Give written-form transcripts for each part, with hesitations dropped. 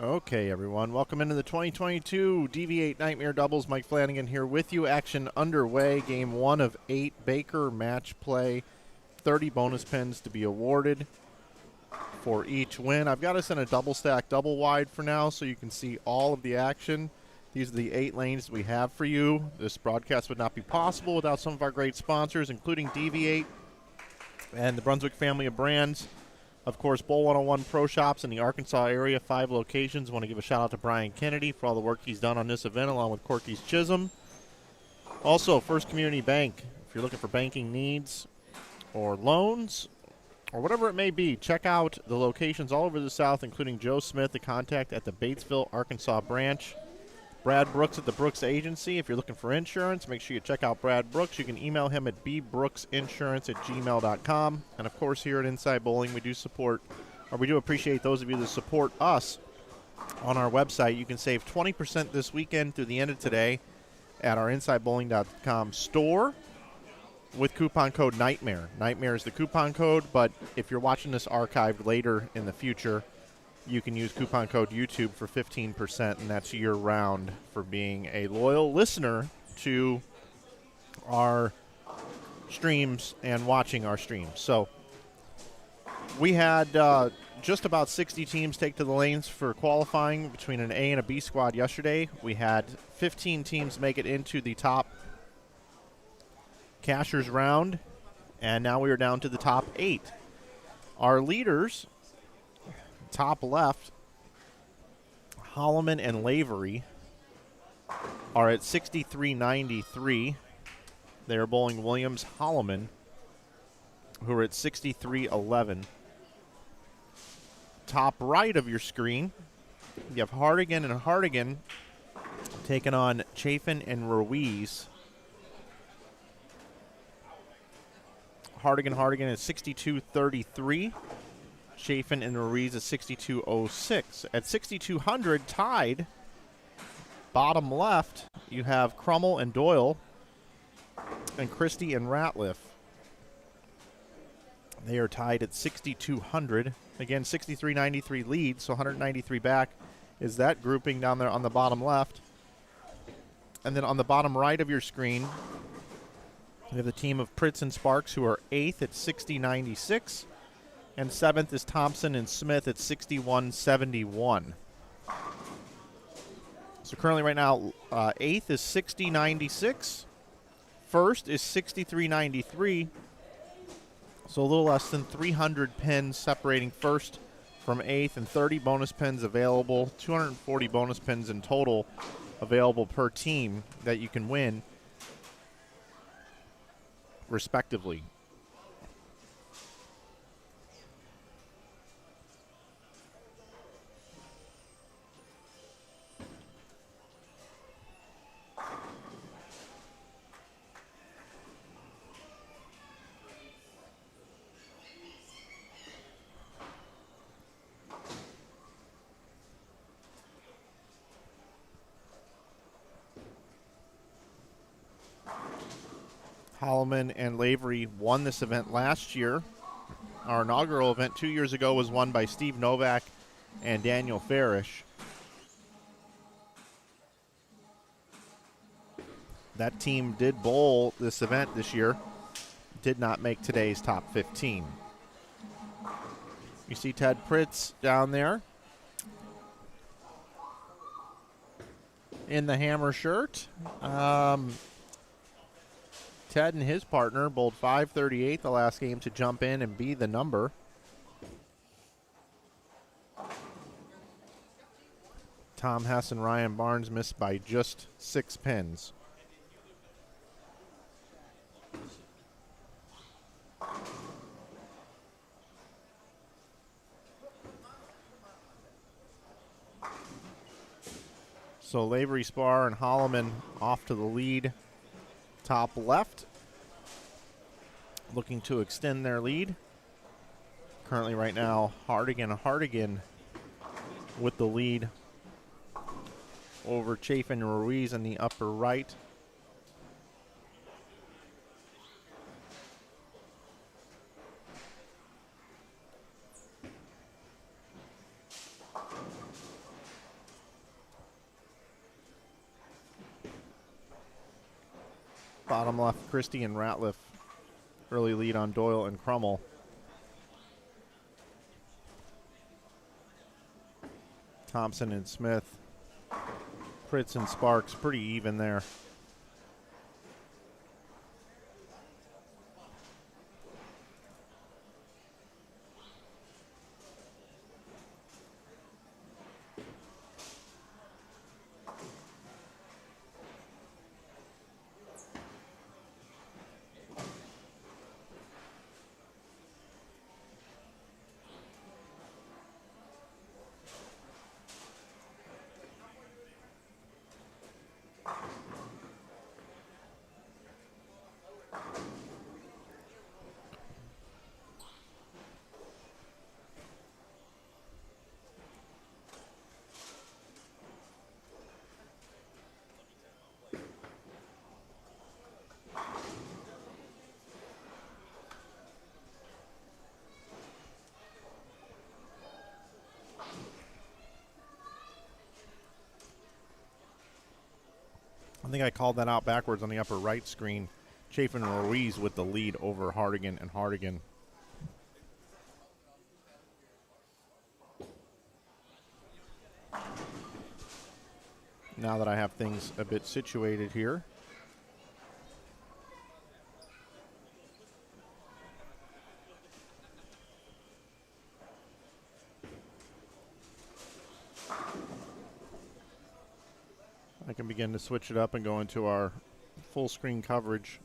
Okay, everyone. Welcome into the 2022 DV8 Nightmare Doubles. Mike Flanagan here with you. Action underway. Game 1 of 8. Baker match play. 30 bonus pins to be awarded for each win. I've got us in a double stack, double wide for now, so you can see all of the action. These are the 8 lanes we have for you. This broadcast would not be possible without some of our great sponsors, including DV8 and the Brunswick family of brands. Of course, Bowl 101 Pro Shops in the Arkansas area, 5 locations. Want to give a shout out to Brian Kennedy for all the work he's done on this event, along with Corky's Chisholm. Also, First Community Bank. If you're looking for banking needs or loans or whatever it may be, check out the locations all over the South, including Joe Smith, the contact at the Batesville, Arkansas branch. Brad Brooks at the Brooks Agency. If you're looking for insurance, make sure you check out Brad Brooks. You can email him at bbrooksinsurance@gmail.com. And, of course, here at Inside Bowling, we do appreciate those of you that support us on our website. You can save 20% this weekend through the end of today at our InsideBowling.com store with coupon code NIGHTMARE. NIGHTMARE is the coupon code, but if you're watching this archived later in the future, you can use coupon code YouTube for 15%, and that's year-round for being a loyal listener to our streams and watching our streams. So we had just about 60 teams take to the lanes for qualifying between an A and a B squad yesterday. We had 15 teams make it into the top cashers round, and now we are down to the top 8. Our leaders, top left, Holloman and Lavery, are at 63.93. They are bowling Williams Holloman, who are at 63.11. Top right of your screen, you have Hardigan and Hardigan taking on Chafin and Ruiz. Hardigan is 62.33. Chafin and Ruiz at 62.06. At 6,200, tied, bottom left, you have Crummell and Doyle and Christie and Ratliff. They are tied at 6,200. Again, 63.93 lead, so 193 back is that grouping down there on the bottom left. And then on the bottom right of your screen, you have the team of Pritz and Sparks, who are 8th at 60.96. And 7th is Thompson and Smith at 61.71. So currently right now, 8th is 60.96. 1st is 63.93. So a little less than 300 pins separating 1st from 8th, and 30 bonus pins available. 240 bonus pins in total available per team that you can win, respectively. Holloman and Lavery won this event last year. Our inaugural event 2 years ago was won by Steve Novak and Daniel Farish. That team did bowl this event this year, did not make today's top 15. You see Ted Pritz down there in the hammer shirt. Ted and his partner bowled 538 the last game to jump in and be the number. Tom Hess and Ryan Barnes missed by just 6 pins. So Lavery, Spar, and Holloman off to the lead. Top left, looking to extend their lead. Currently right now, Hardigan with the lead over Chafin and Ruiz in the upper right. Bottom left, Christie and Ratliff. Early lead on Doyle and Crummell. Thompson and Smith. Pritz and Sparks, pretty even there. I think I called that out backwards on the upper right screen. Chafin and Ruiz with the lead over Hardigan and Hardigan. Now that I have things a bit situated here. I can begin to switch it up and go into our full screen coverage.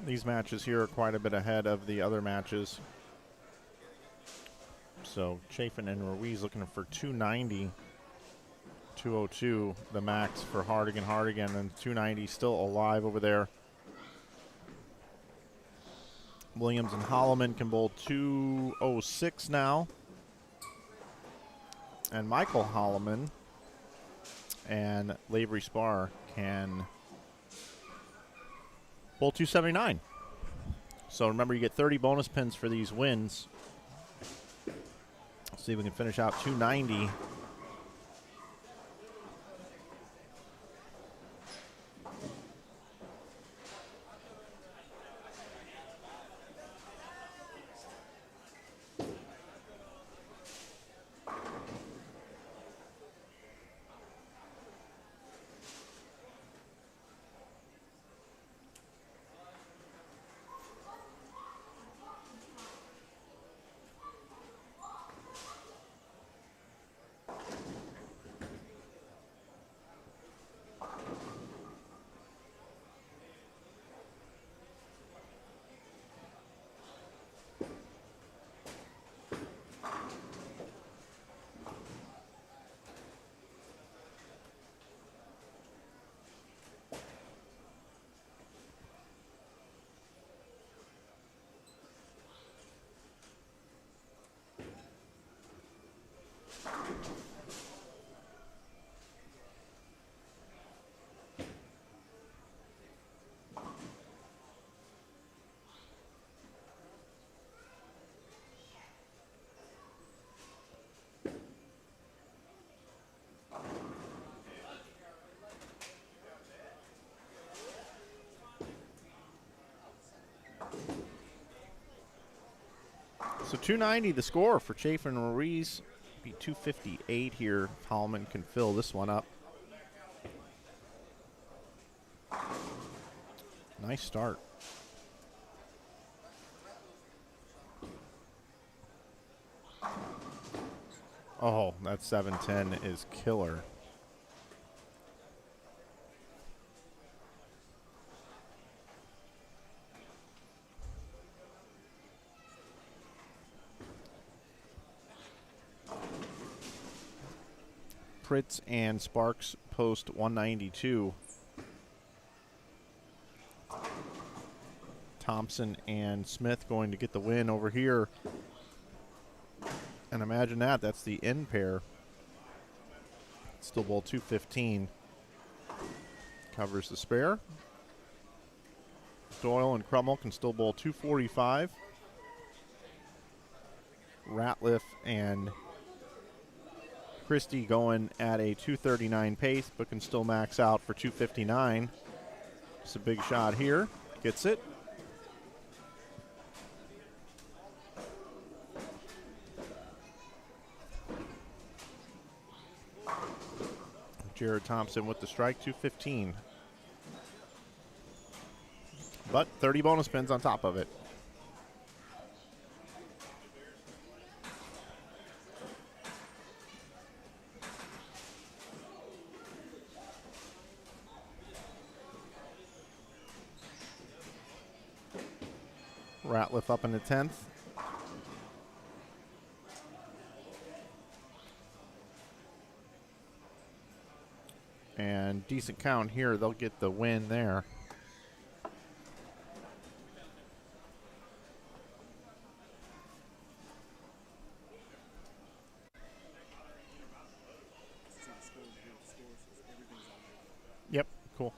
These matches here are quite a bit ahead of the other matches. So Chafin and Ruiz looking for 290, 202, the max for Hardigan, and 290 still alive over there. Williams and Holloman can bowl 206 now. And Michael Holloman and Lavery Spar can bowl 279. So remember, you get 30 bonus pins for these wins. Let's see if we can finish out 290. So 290 the score for Chafin and Ruiz. Be 258 here if Hallman can fill this one up. Nice start. Oh, that 710 is killer. Pritz and Sparks post 192. Thompson and Smith going to get the win over here. And imagine that, that's the end pair. Still bowl 215. Covers the spare. Doyle and Crummel can still bowl 245. Ratliff and Christie going at a 239 pace, but can still max out for 259. It's a big shot here. Gets it. Jared Thompson with the strike, 215. But 30 bonus pins on top of it. Ratliff up in the 10th. And decent count here. They'll get the win there. Yep, cool.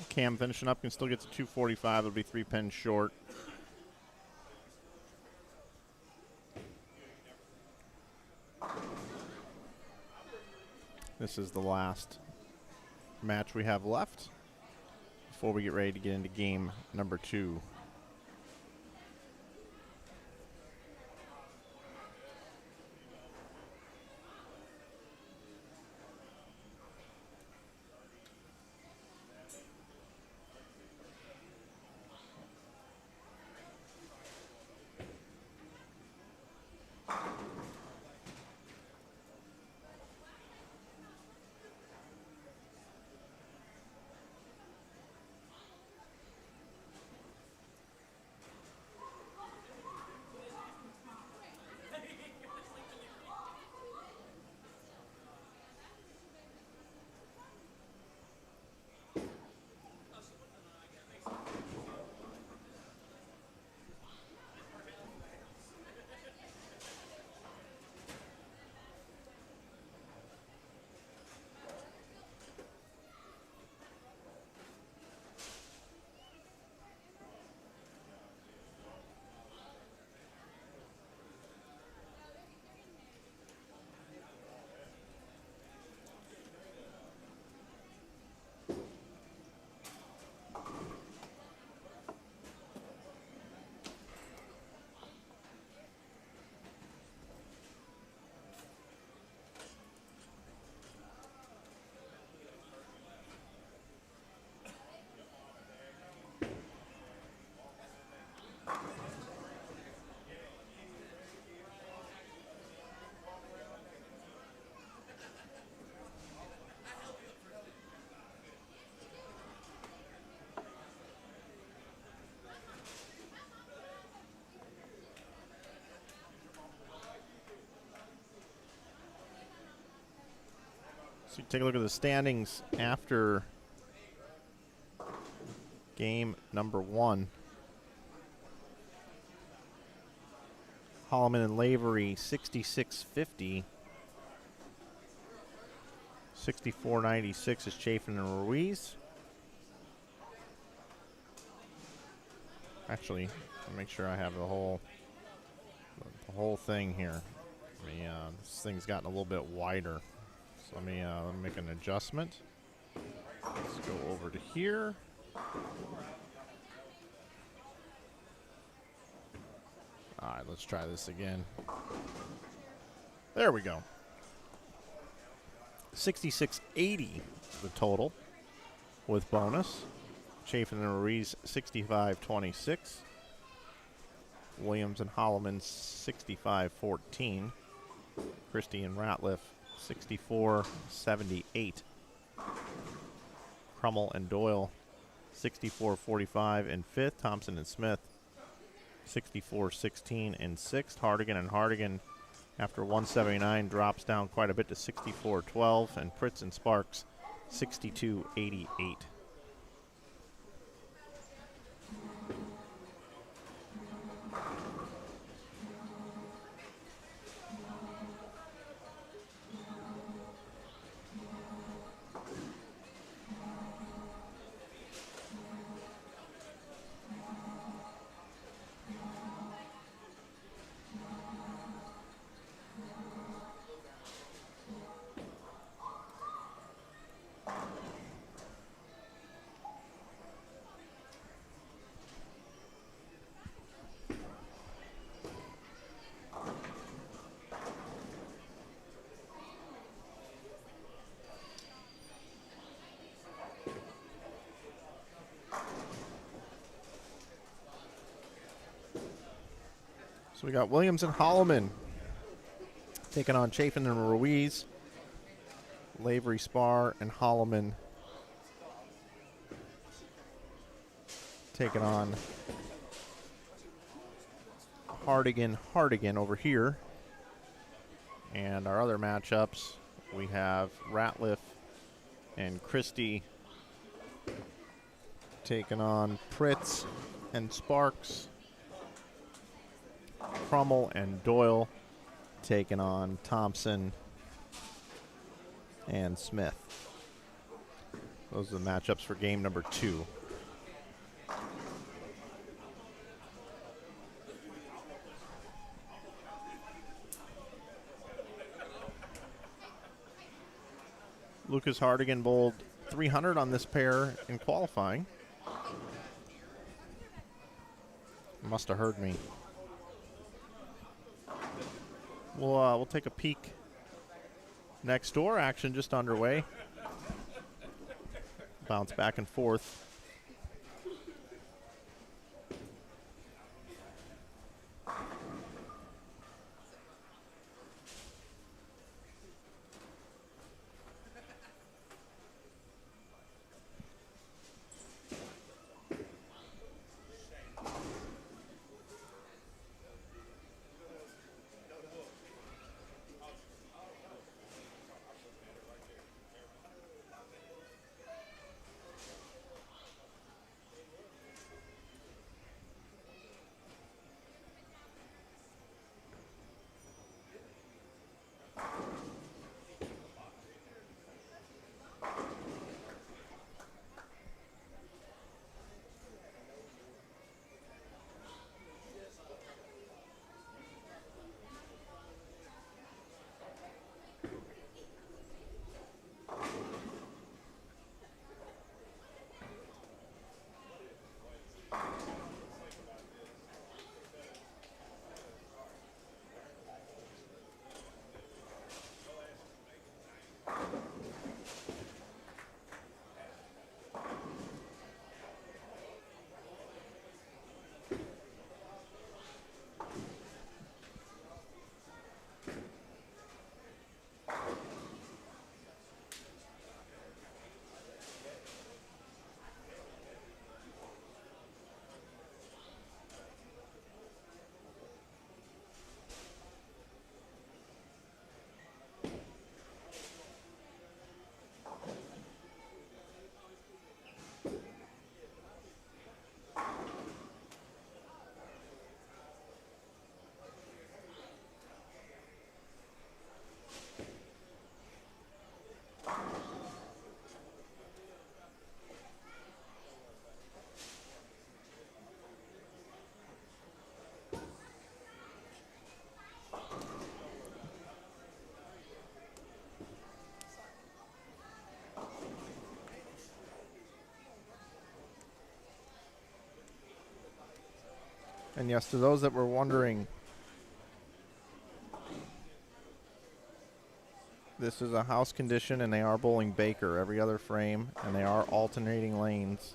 Cam finishing up, can still get to 245. It'll be 3 pins short. This is the last match we have left before we get ready to get into game number 2. So take a look at the standings after game number 1. Holloman and Lavery 66-50. 64-96 is Chafin and Ruiz. Actually, I'll make sure I have the whole thing here. This thing's gotten a little bit wider. So let me make an adjustment. Let's go over to here. All right, let's try this again. There we go. 66-80 the total with bonus. Chafin and Ruiz 65-26. Williams and Holloman 65-14. Christie and Ratliff 64-78. Crummell and Doyle 64-45 in 5th. Thompson and Smith 64-16 in 6th. Hardigan and Hardigan, after 179, drops down quite a bit to 64-12. And Pritz and Sparks 62-88. So we got Williams and Holloman taking on Chafin and Ruiz. Lavery, Spar, and Holloman taking on Hardigan over here. And our other matchups, we have Ratliff and Christie taking on Pritz and Sparks. Crummell and Doyle taking on Thompson and Smith. Those are the matchups for game number 2. Lucas Hardigan bowled 300 on this pair in qualifying. Must have heard me. We'll take a peek. Next door action just underway. Bounce back and forth. And yes, to those that were wondering, this is a house condition, and they are bowling Baker every other frame, and they are alternating lanes.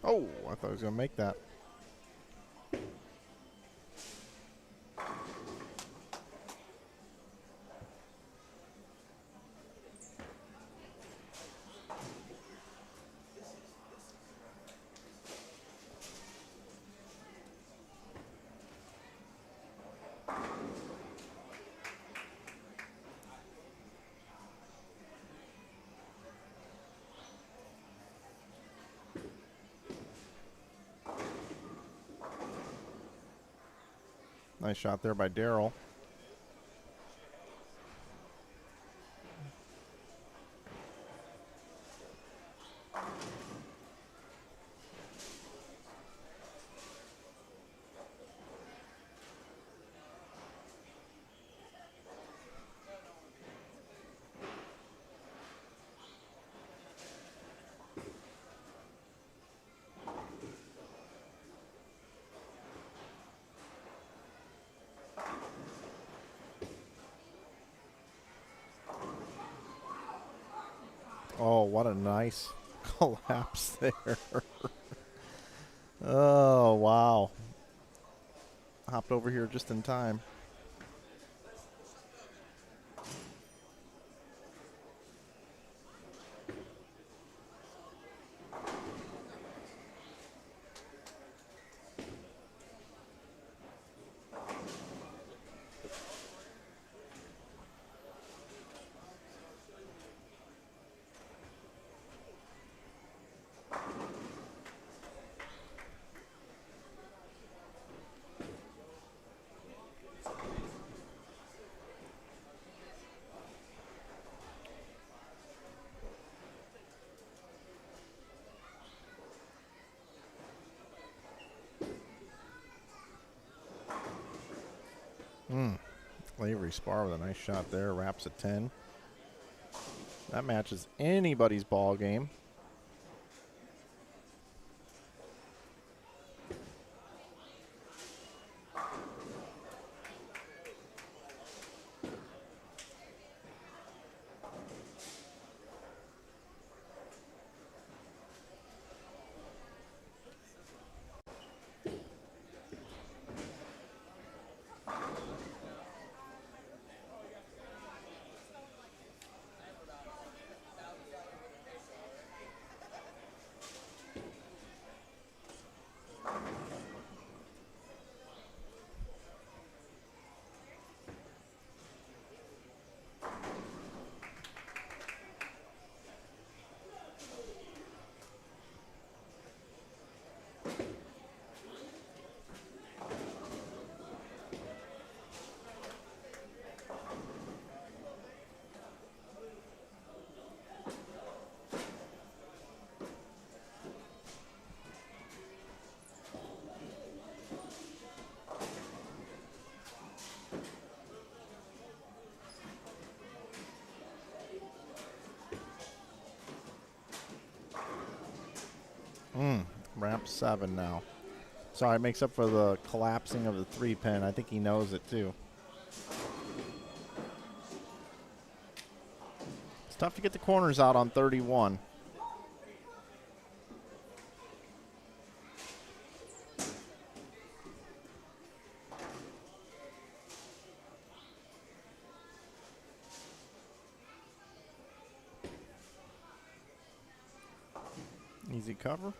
Oh, I thought I was going to make that. Nice shot there by Daryl. Oh, what a nice collapse there. Oh, wow. Hopped over here just in time. Lavery Spar with a nice shot there. Wraps at 10. That matches anybody's ball game. Ramp 7 now. Sorry, it makes up for the collapsing of the 3-pin. I think he knows it too. It's tough to get the corners out on 31. Easy cover.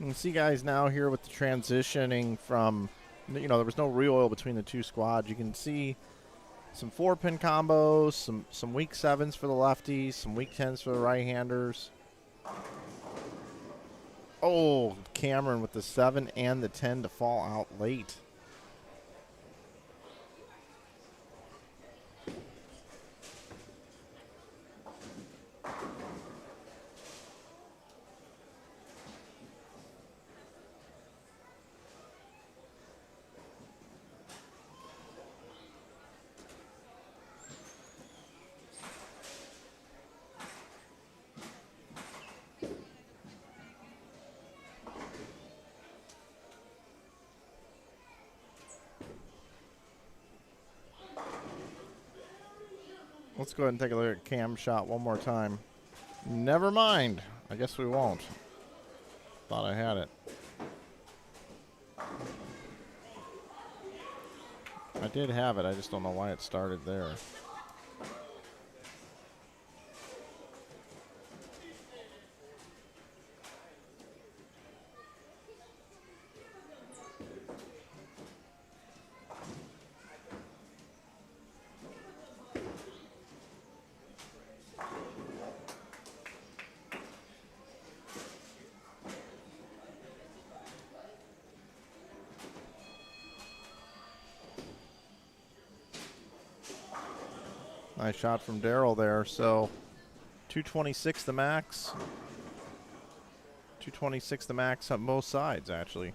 You can see guys now here with the transitioning from, you know, there was no re-oil between the two squads. You can see some 4-pin combos, some weak 7s for the lefties, some weak 10s for the right-handers. Oh, Cameron with the 7 and the 10 to fall out late. Let's go ahead and take a look at Cam's shot one more time. Never mind. I guess we won't. Thought I had it. I did have it. I just don't know why it started there. Nice shot from Daryl there. So 226 the max. 226 the max on both sides, actually.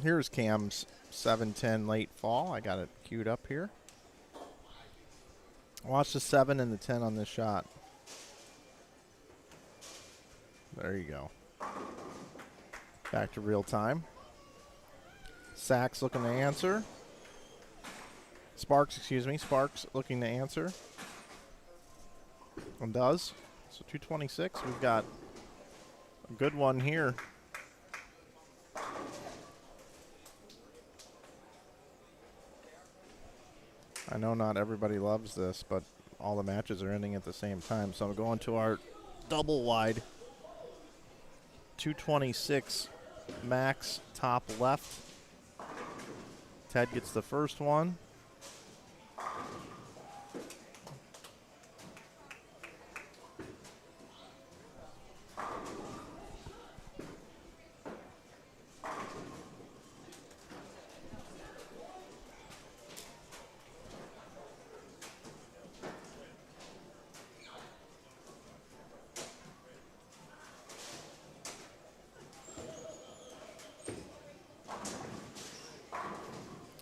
Here's Cam's 7-10 late fall. I got it queued up here. Watch the 7 and the 10 on this shot. There you go. Back to real time. Sachs looking to answer. Sparks, excuse me. Sparks looking to answer. And does. So 226. We've got a good one here. I know not everybody loves this, but all the matches are ending at the same time. So I'm going to our double wide. 226 max top left. Ted gets the first one.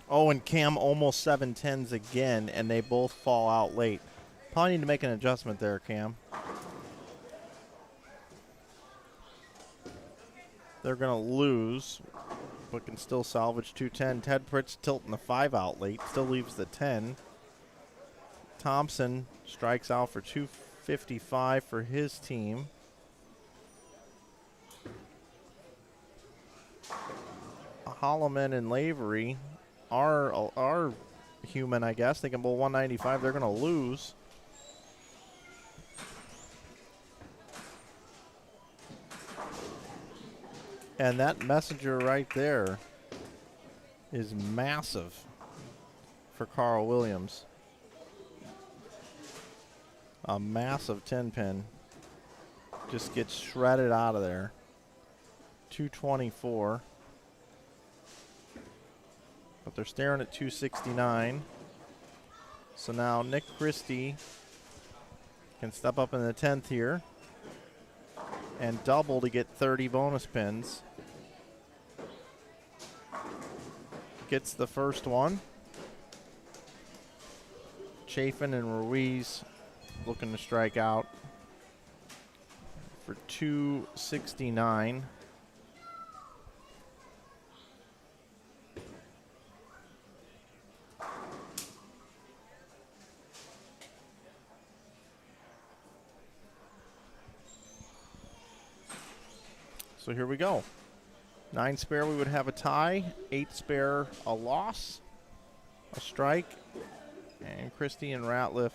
Oh, and Cam almost 7-10s again, and they both fall out late. Probably need to make an adjustment there, Cam. They're going to lose, but can still salvage 210. Ted Pritz tilting the 5 out late, still leaves the 10. Thompson strikes out for 255 for his team. Holloman and Lavery are human, I guess. They can bowl 195. They're going to lose. And that messenger right there is massive for Carl Williams. A massive 10-pin. Just gets shredded out of there. 224. But they're staring at 269. So now Nick Christie can step up in the 10th here and double to get 30 bonus pins. Gets the first one. Chafin and Ruiz looking to strike out for 269. So here we go. 9 spare, we would have a tie. 8 spare, a loss, a strike, and Christie and Ratliff.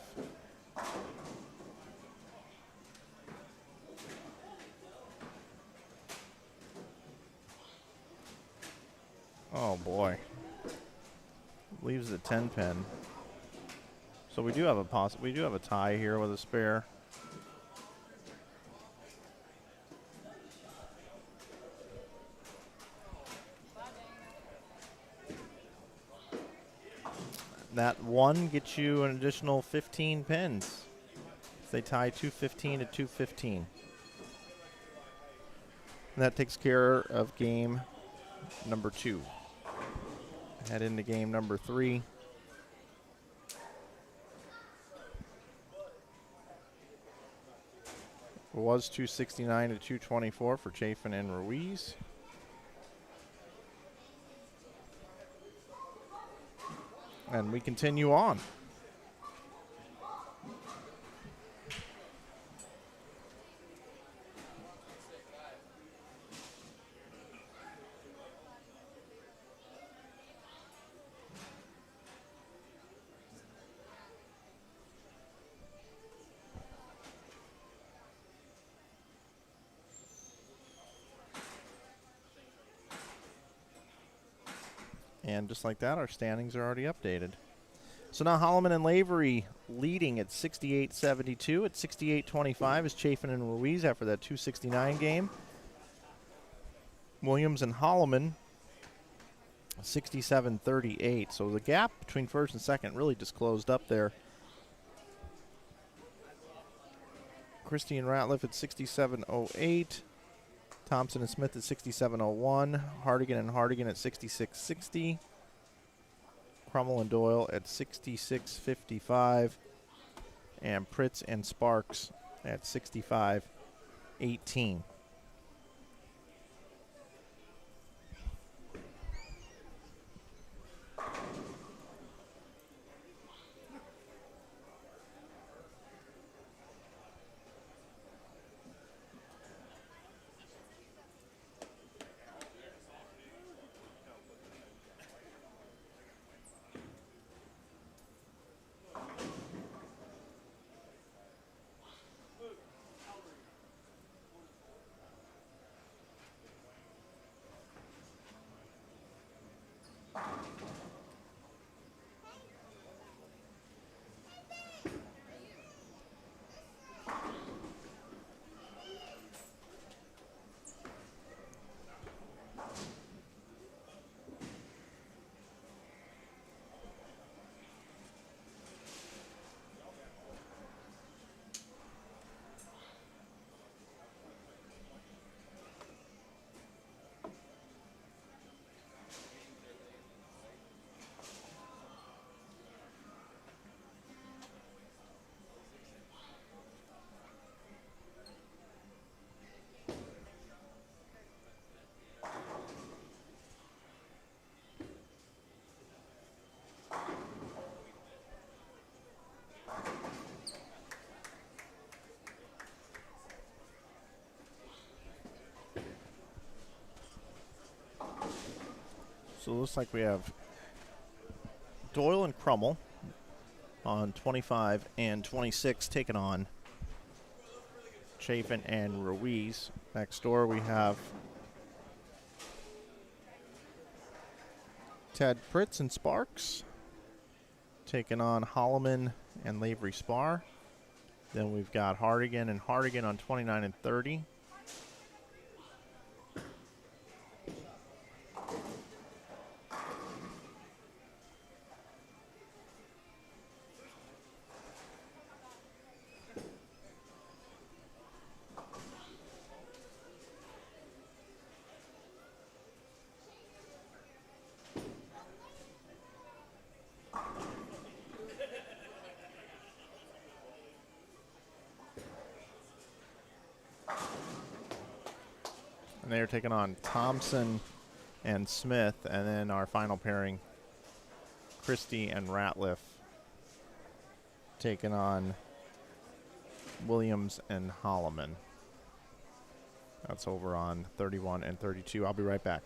Oh boy. Leaves the 10 pin. So we do have a tie here with a spare. That 1 gets you an additional 15 pins. They tie 215 to 215. And that takes care of game number 2. Head into game number 3. It was 269 to 224 for Chafin and Ruiz. And we continue on. And just like that, our standings are already updated. So now Holloman and Lavery leading at 68-72. At 68-25 is Chafin and Ruiz after that 269 game. Williams and Holloman 67-38. So the gap between first and second really just closed up there. Christie and Ratliff at 67-08. Thompson and Smith at 67-01. Hardigan and Hardigan at 66-60. Crummell and Doyle at 66-55. And Pritz and Sparks at 65-18. So it looks like we have Doyle and Crummell on 25 and 26 taking on Chafin and Ruiz. Next door we have Ted Pritz and Sparks taking on Holloman and Lavery Spar. Then we've got Hardigan and Hardigan on 29 and 30. And they are taking on Thompson and Smith. And then our final pairing, Christie and Ratliff, taking on Williams and Holloman. That's over on 31 and 32. I'll be right back.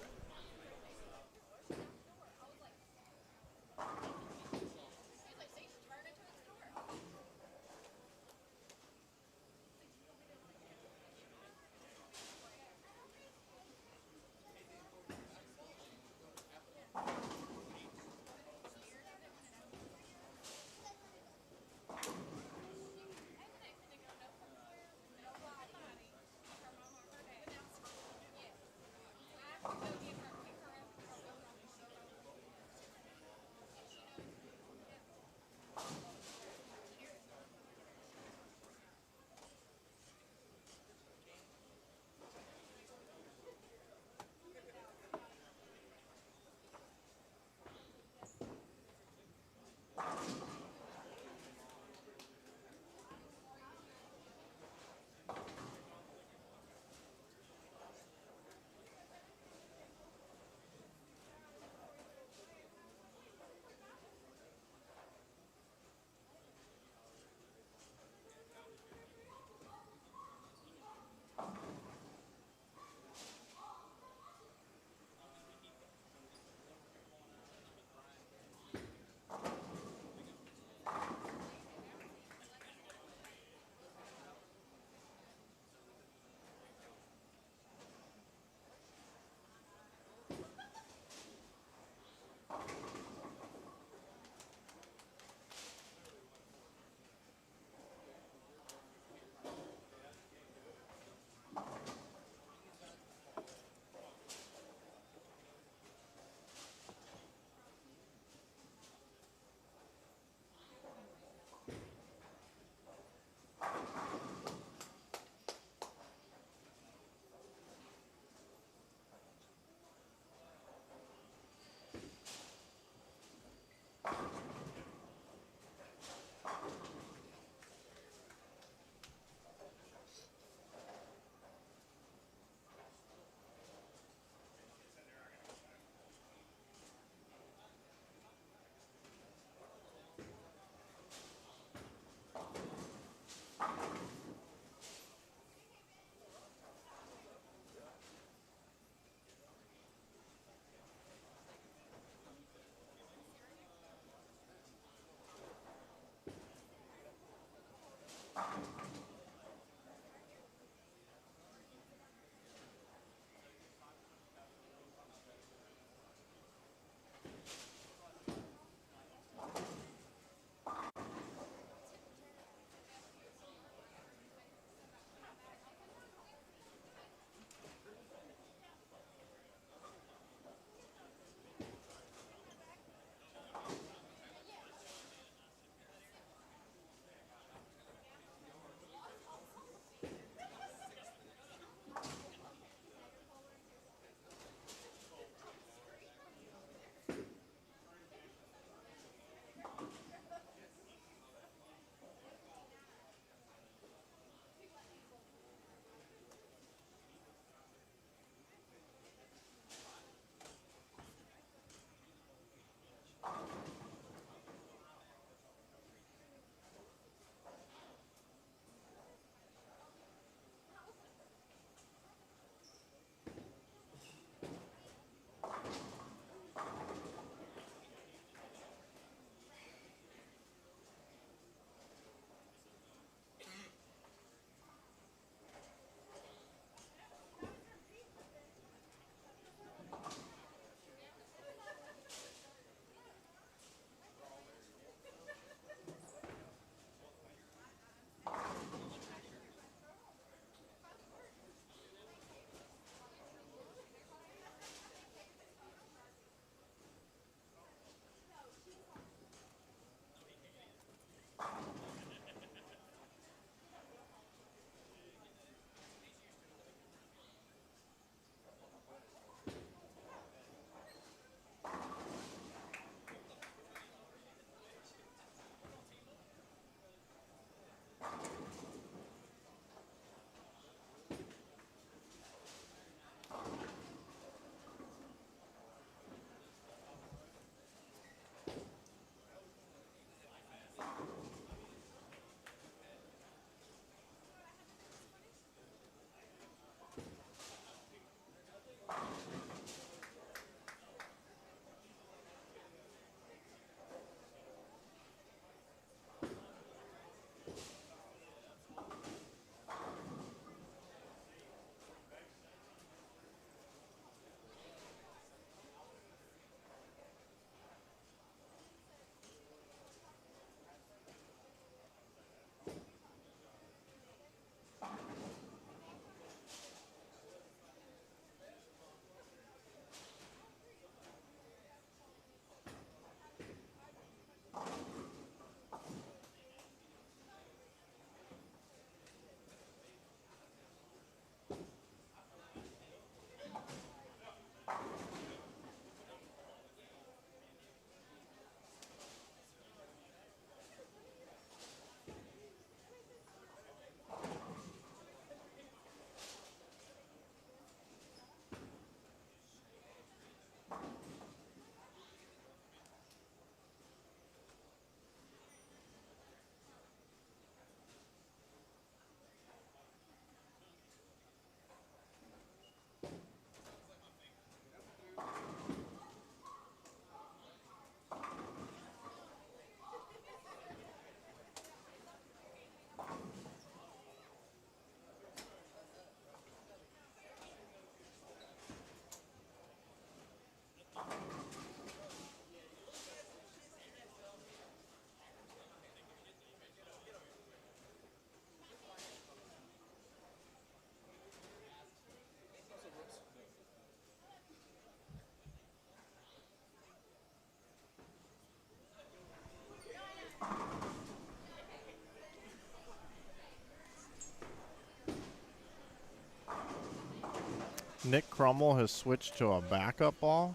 Nick Crummell has switched to a backup ball.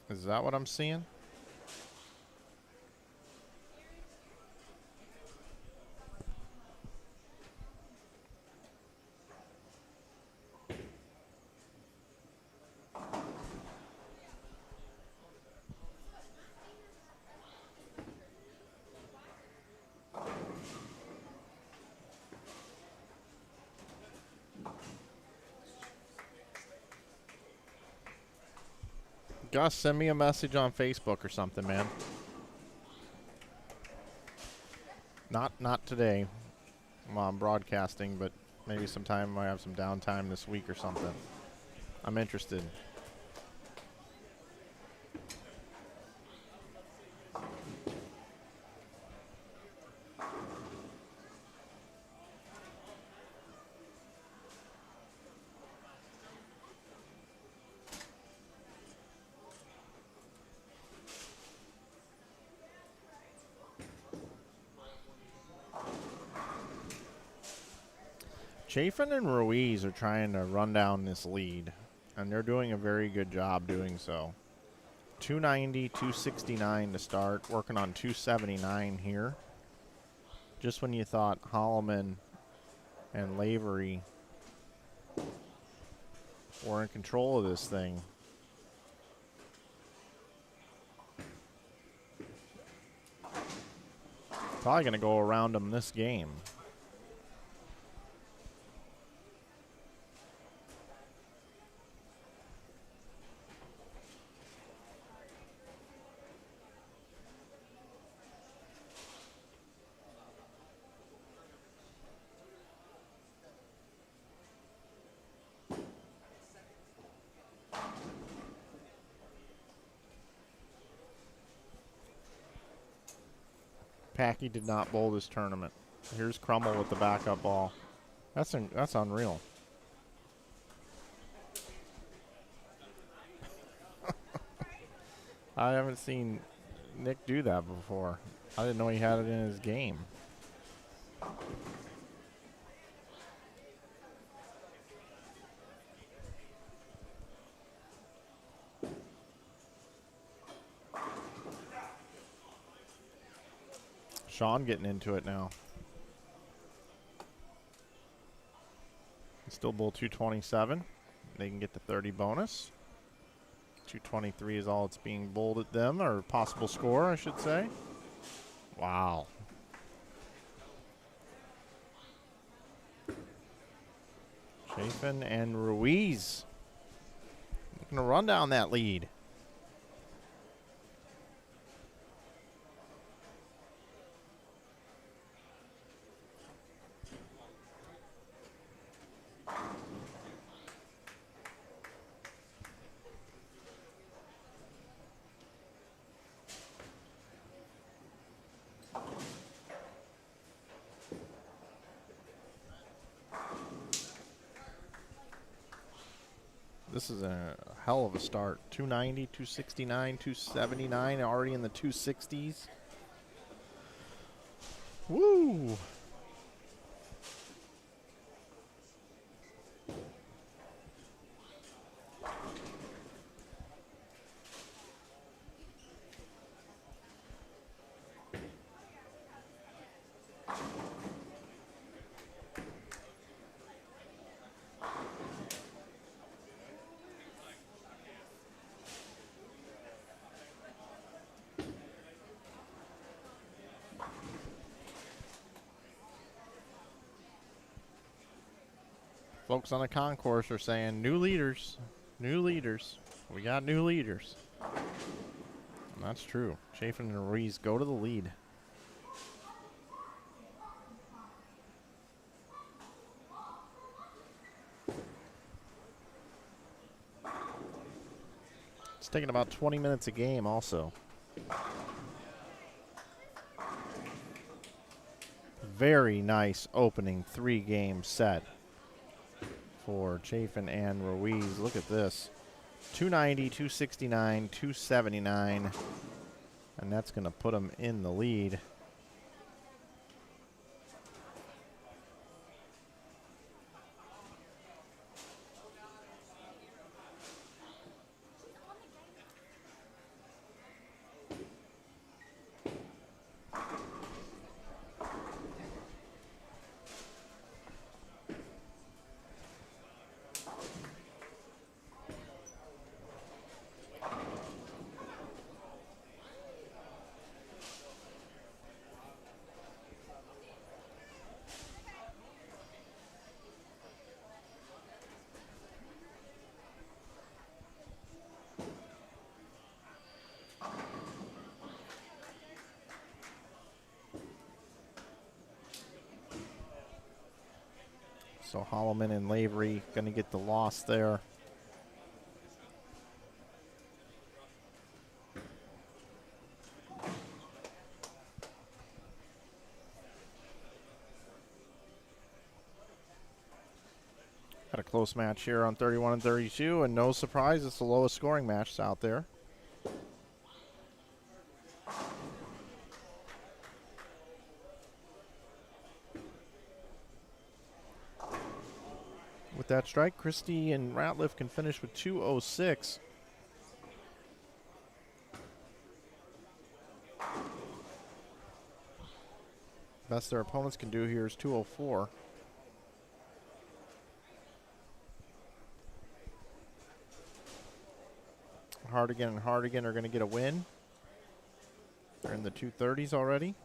Is that what I'm seeing? Gus, send me a message on Facebook or something, man. Not today. Well, I'm broadcasting, but maybe sometime I have some downtime this week or something. I'm interested. Chafin and Ruiz are trying to run down this lead, and they're doing a very good job doing so. 290, 269 to start, working on 279 here. Just when you thought Holloman and Lavery were in control of this thing. Probably going to go around them this game. Packy did not bowl this tournament. Here's Crummell with the backup ball. That's unreal. I haven't seen Nick do that before. I didn't know he had it in his game. Sean getting into it now. Still bowl 227. They can get the 30 bonus. 223 is all it's being bowled at them, or possible score, I should say. Wow. Chafin and Ruiz looking to run down that lead. This is a hell of a start. 290, 269, 279, already in the 260s. Woo! Folks on the concourse are saying, new leaders, new leaders. We got new leaders. And that's true. Chafin and Ruiz go to the lead. It's taking about 20 minutes a game also. Very nice opening 3-game set for Chafin and Ruiz. Look at this. 290, 269, 279. And that's going to put them in the lead. So Holloman and Lavery going to get the loss there. Got a close match here on 31 and 32, and no surprise, it's the lowest scoring match out there. With that strike, Christie and Ratliff can finish with 206. Best their opponents can do here is 204. Hardigan and Hardigan are going to get a win. They're in the 230s already.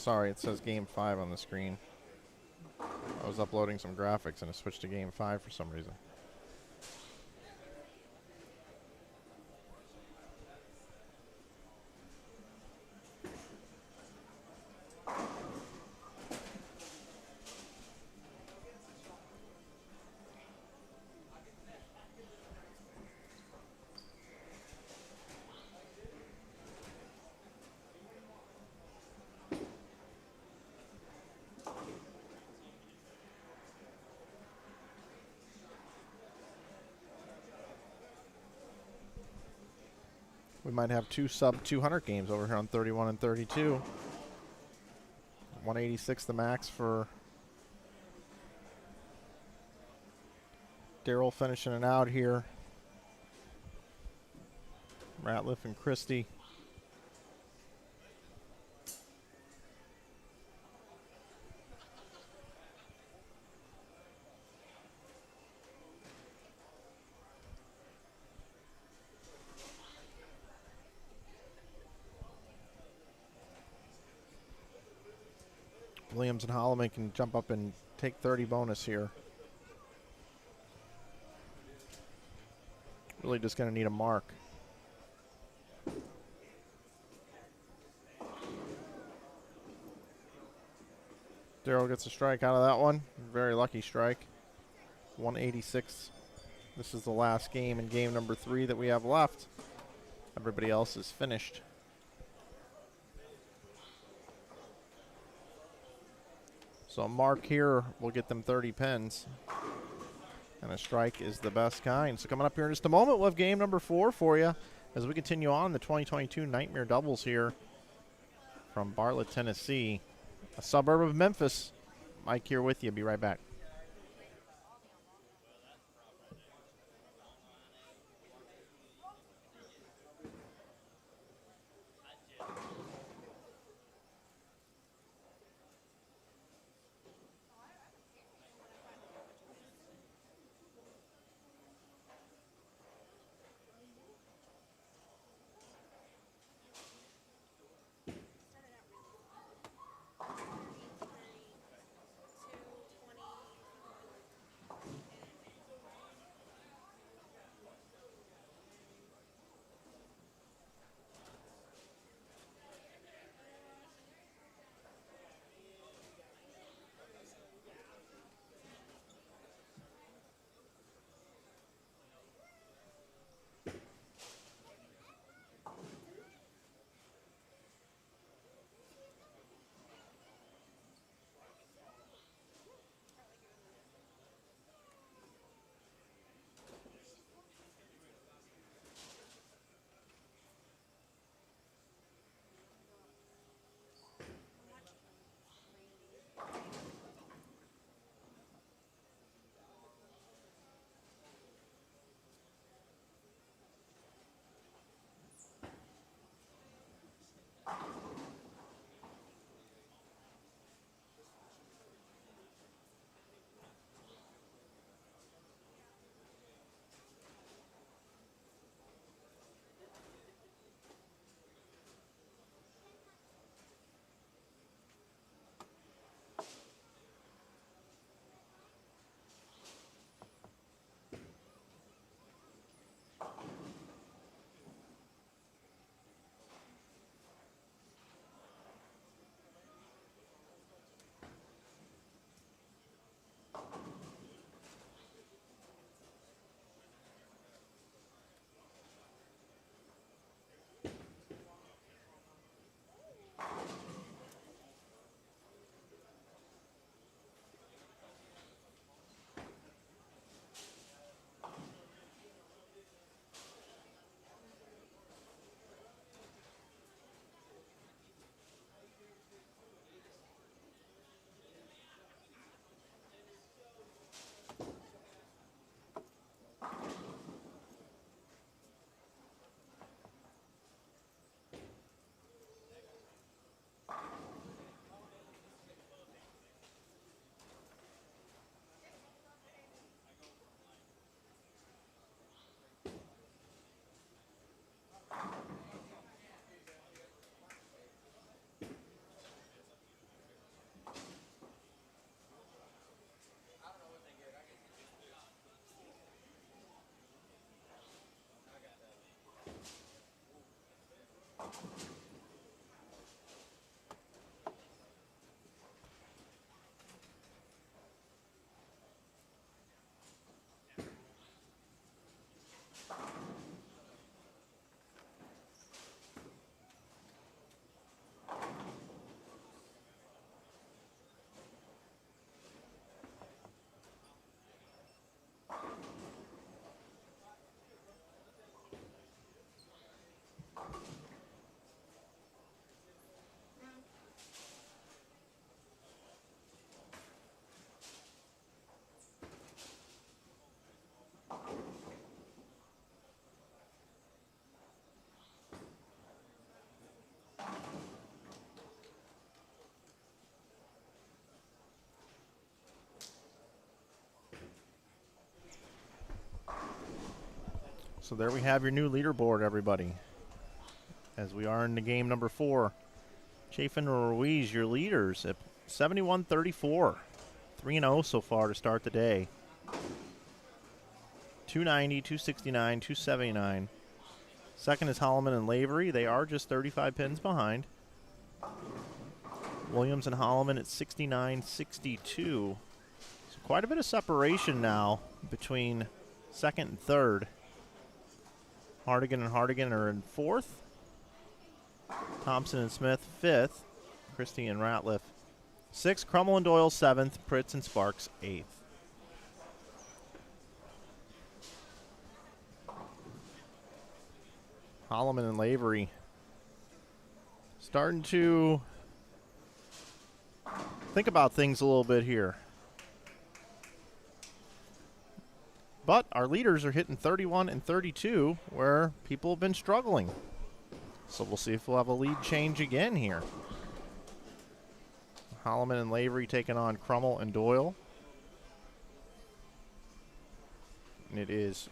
Sorry, it says Game 5 on the screen. I was uploading some graphics and it switched to Game 5 for some reason. We might have two sub 200 games over here on 31 and 32. 186 the max for Daryl finishing it out here. Ratliff and Christie. Williams and Holloman can jump up and take 30 bonus here. Really just going to need a mark. Daryl gets a strike out of that one. Very lucky strike. 186. This is the last game in game number 3 that we have left. Everybody else is finished. So a mark here will get them 30 pins. And a strike is the best kind. So coming up here in just a moment, we'll have game number 4 for you as we continue on the 2022 Nightmare Doubles here from Bartlett, Tennessee, a suburb of Memphis. Mike here with you. Be right back. So there we have your new leaderboard, everybody. As we are in the game number 4. Chafin and Ruiz, your leaders at 71-34. 3-0 so far to start the day. 290, 269, 279. Second is Holloman and Lavery. They are just 35 pins behind. Williams and Holloman at 69-62. So quite a bit of separation now between second and third. Hardigan and Hardigan are in fourth. Thompson and Smith fifth. Christie and Ratliff sixth. Crummell and Doyle seventh. Pritz and Sparks eighth. Holloman and Lavery starting to think about things a little bit here. But our leaders are hitting 31 and 32, where people have been struggling. So we'll see if we'll have a lead change again here. Holloman and Lavery taking on Crummell and Doyle. And it is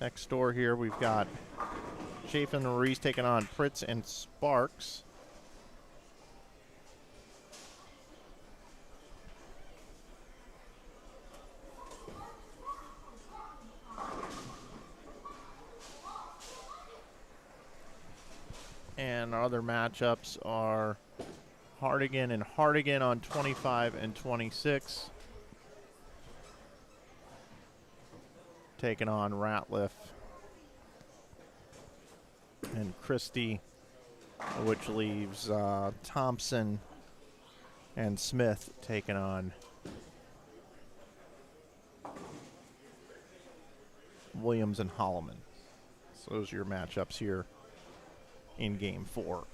next door here. We've got Chafin and Ruiz taking on Pritz and Sparks. And our other matchups are Hardigan and Hardigan on 25 and 26. Taking on Ratliff and Christie, which leaves Thompson and Smith taking on Williams and Holloman. So those are your matchups here in game 4.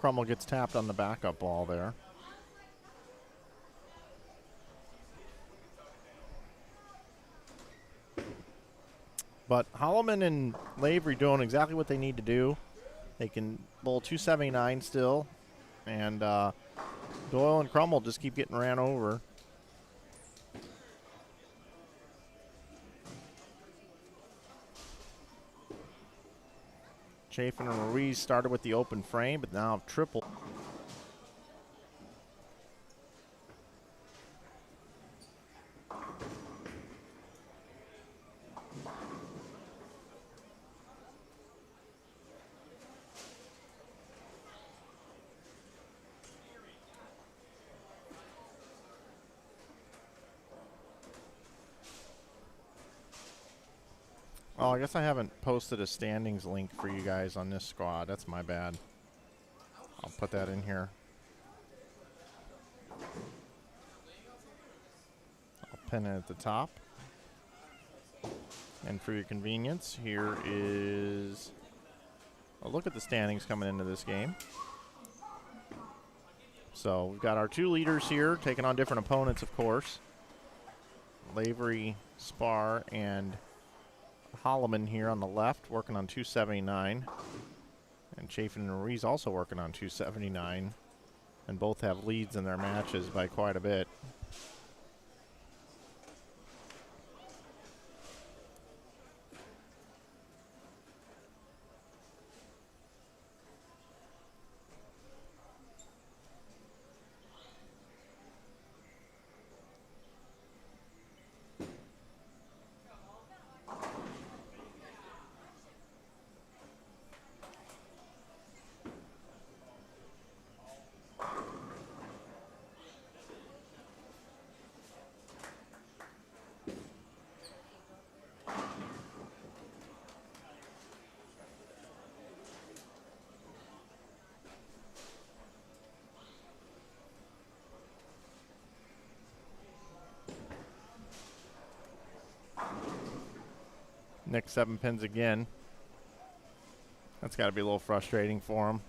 Crummell gets tapped on the backup ball there. But Holloman and Lavery doing exactly what they need to do. They can bowl 279 still. And Doyle and Crummell just keep getting ran over. Chafin and Ruiz started with the open frame, but now have triple. Oh, I guess I haven't posted a standings link for you guys on this squad. That's my bad. I'll put that in here. I'll pin it at the top. And for your convenience, here is a look at the standings coming into this game. So we've got our two leaders here taking on different opponents, of course. Lavery, Spar, and Holloman here on the left, working on 279. And Chafin and Ruiz also working on 279. And both have leads in their matches by quite a bit. Nick 7 pins again. That's got to be a little frustrating for him.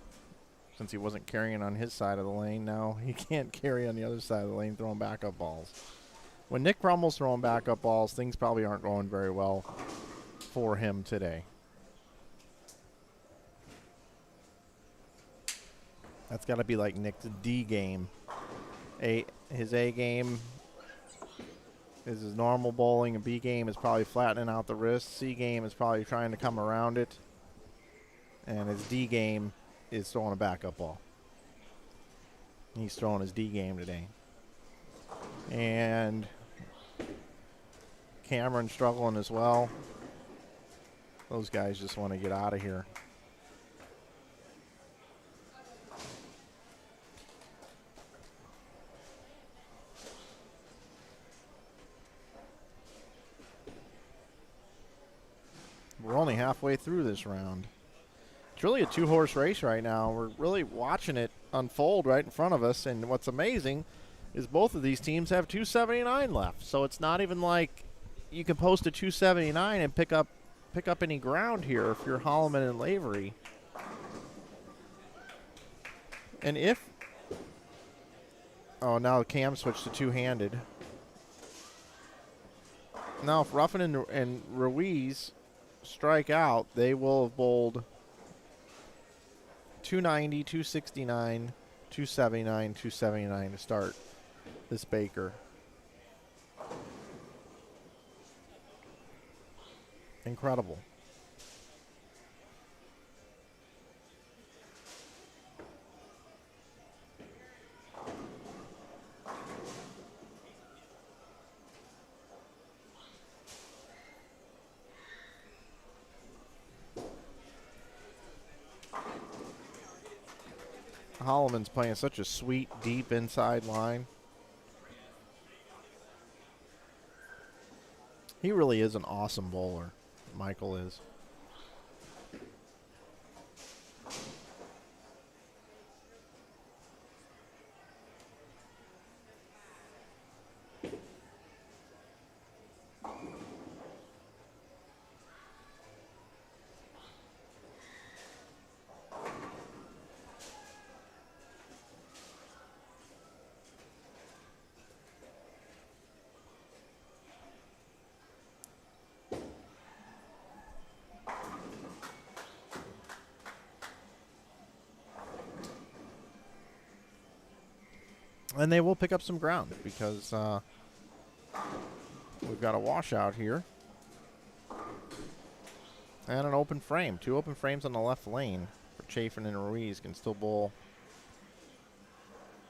Since he wasn't carrying on his side of the lane, now he can't carry on the other side of the lane throwing backup balls. When Nick Crummel's throwing backup balls, things probably aren't going very well for him today. That's got to be like Nick's D game. His A game is his normal bowling, and B game is probably flattening out the wrist. C game is probably trying to come around it. And his D game is throwing a backup ball. He's throwing his D game today. And Cameron struggling as well. Those guys just want to get out of here. We're only halfway through this round. It's really a two-horse race right now. We're really watching it unfold right in front of us, and what's amazing is both of these teams have 279 left. So it's not even like you can post a 279 and pick up any ground here if you're Holloman and Lavery. And if now Cam switched to two-handed. Now if Ruffin and Ruiz strike out, they will have bowled 290, 269, 279, 279 to start this Baker. Incredible. Holloman's playing such a sweet, deep inside line. He really is an awesome bowler. Michael is. And they will pick up some ground because we've got a washout here. And an open frame. 2 open frames on the left lane for Chafin and Ruiz. Can still bowl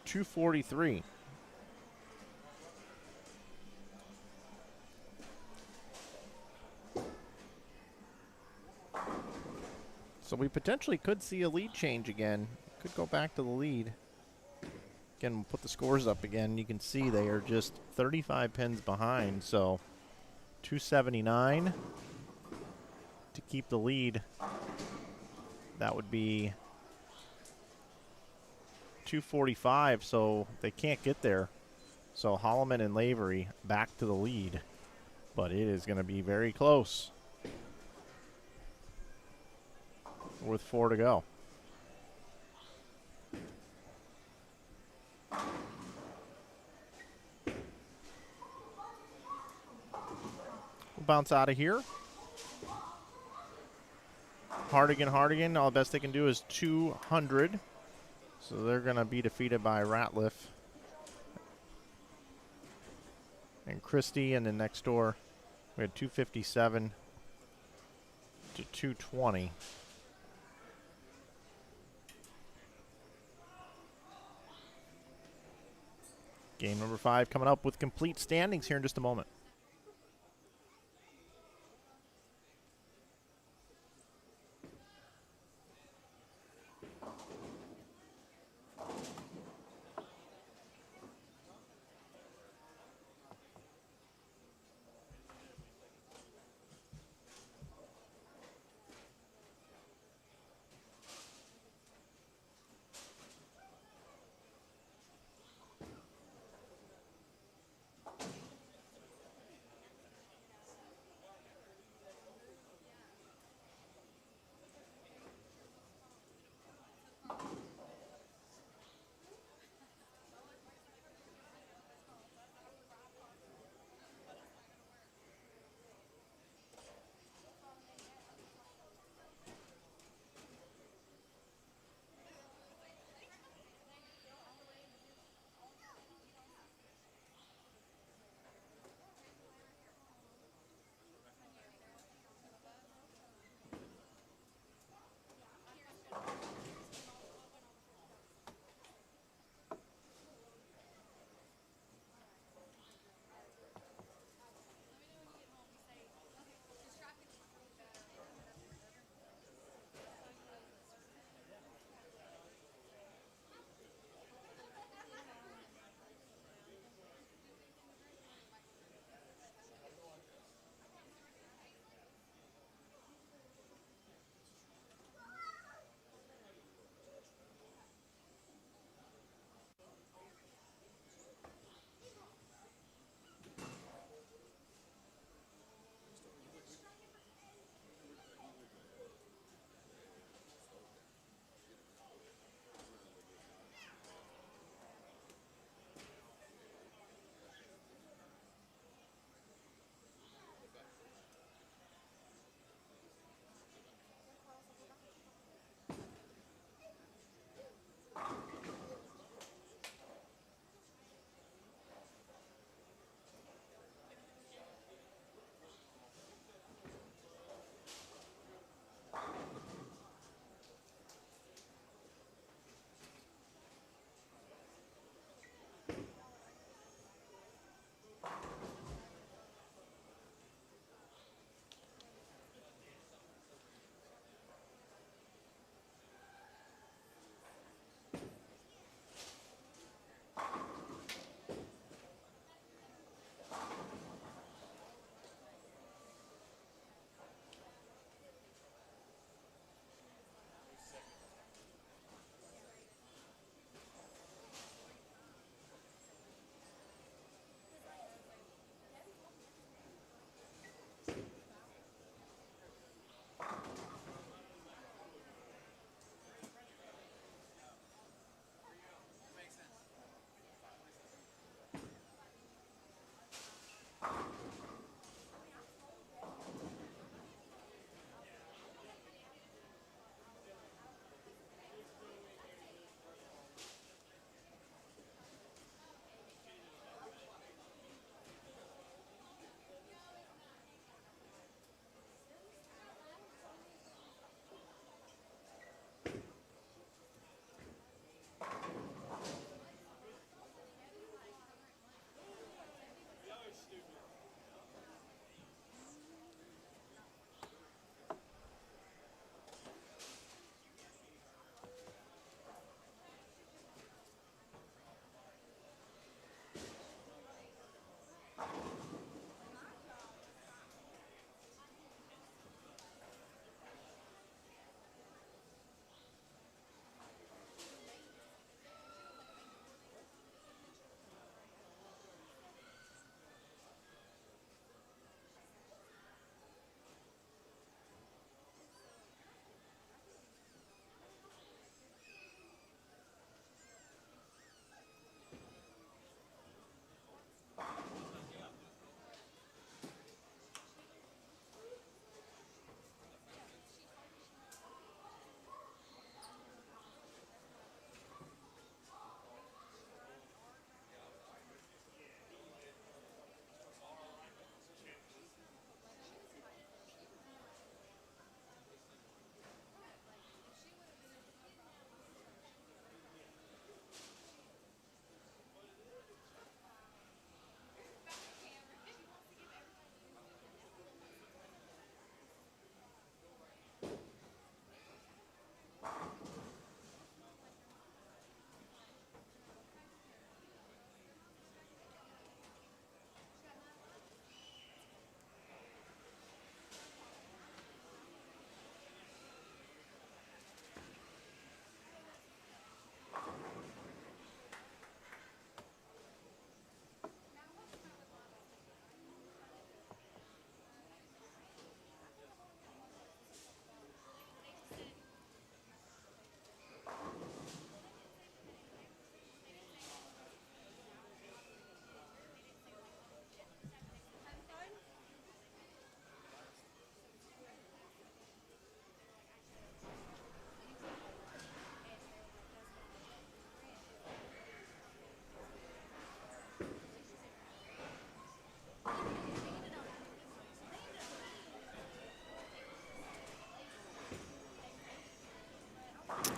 243. So we potentially could see a lead change again. Could go back to the lead. Again, we'll put the scores up again. You can see they are just 35 pins behind. So 279 to keep the lead. That would be 245, so they can't get there. So Holloman and Lavery back to the lead. But it is going to be very close. With 4 to go. We'll bounce out of here. Hardigan, all the best they can do is 200. So they're going to be defeated by Ratliff. And Christie, and then next door, we had 257 to 220. Game number 5 coming up with complete standings here in just a moment.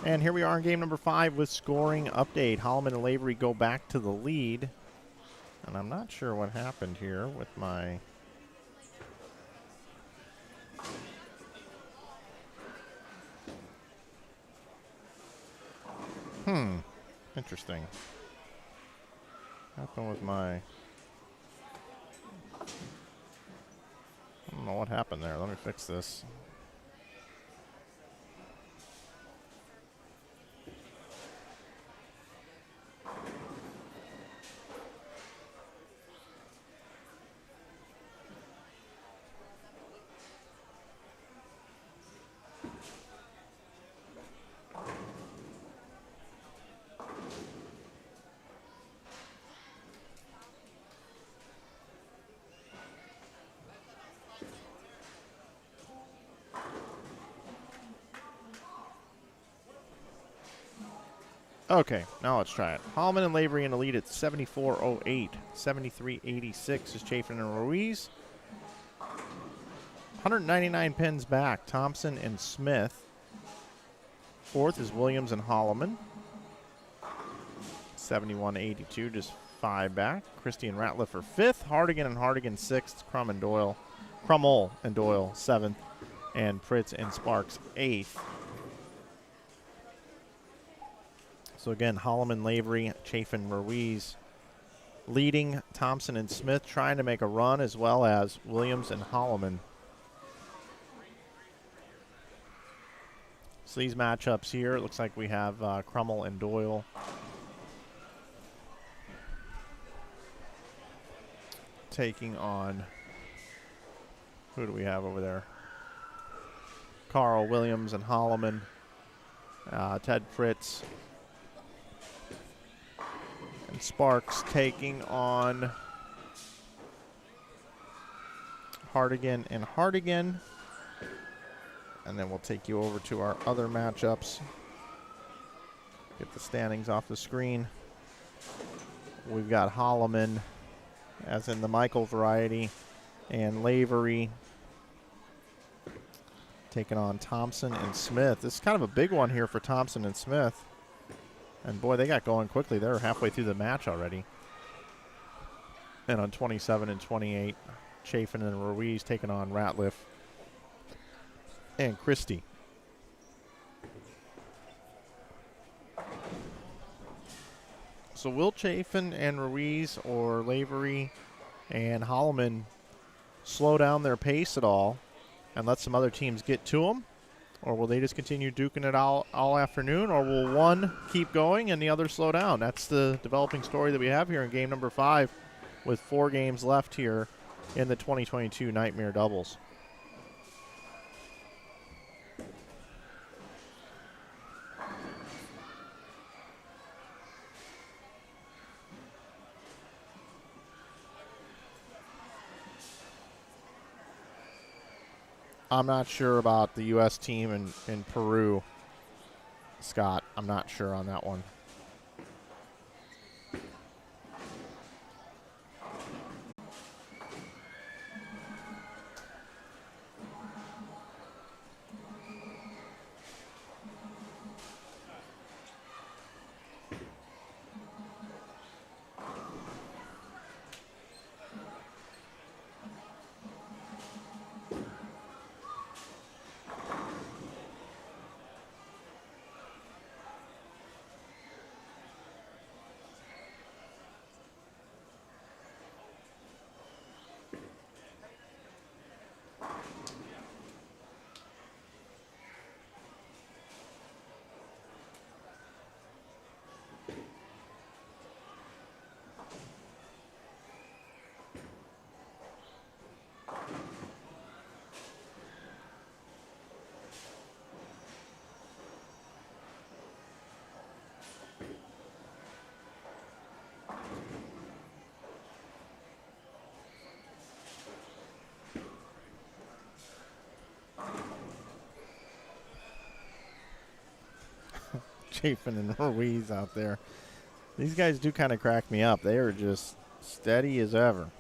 And here we are in game number 5 with scoring update. Holloman and Lavery go back to the lead. And I'm not sure what happened here with my... Interesting. What happened with my... I don't know what happened there. Let me fix this. Okay, now let's try it. Holloman and Lavery in the lead at 74.08. 73.86 is Chafin and Ruiz. 199 pins back, Thompson and Smith. Fourth is Williams and Holloman. 71.82, just 5 back. Christie and Ratliff are 5th. Hardigan and Hardigan 6th. Crummel and Doyle 7th. And Pritz and Sparks 8th. So again, Holloman, Lavery, Chafin, Ruiz leading. Thompson and Smith trying to make a run, as well as Williams and Holloman. So these matchups here, it looks like we have Crummel and Doyle taking on, who do we have over there? Carl, Williams, and Holloman. Ted Fritz and Sparks taking on Hardigan and Hardigan. And then we'll take you over to our other matchups. Get the standings off the screen. We've got Holloman, as in the Michael variety, and Lavery taking on Thompson and Smith. This is kind of a big one here for Thompson and Smith. And boy, they got going quickly. They're halfway through the match already. And on 27 and 28, Chafin and Ruiz taking on Ratliff and Christie. So will Chafin and Ruiz or Lavery and Holloman slow down their pace at all and let some other teams get to them? Or will they just continue duking it all afternoon? Or will one keep going and the other slow down? That's the developing story that we have here in game number 5 with 4 games left here in the 2022 Nightmare Doubles. I'm not sure about the U.S. team in Peru, Scott. I'm not sure on that one. Chafin and Ruiz out there. These guys do kind of crack me up. They are just steady as ever.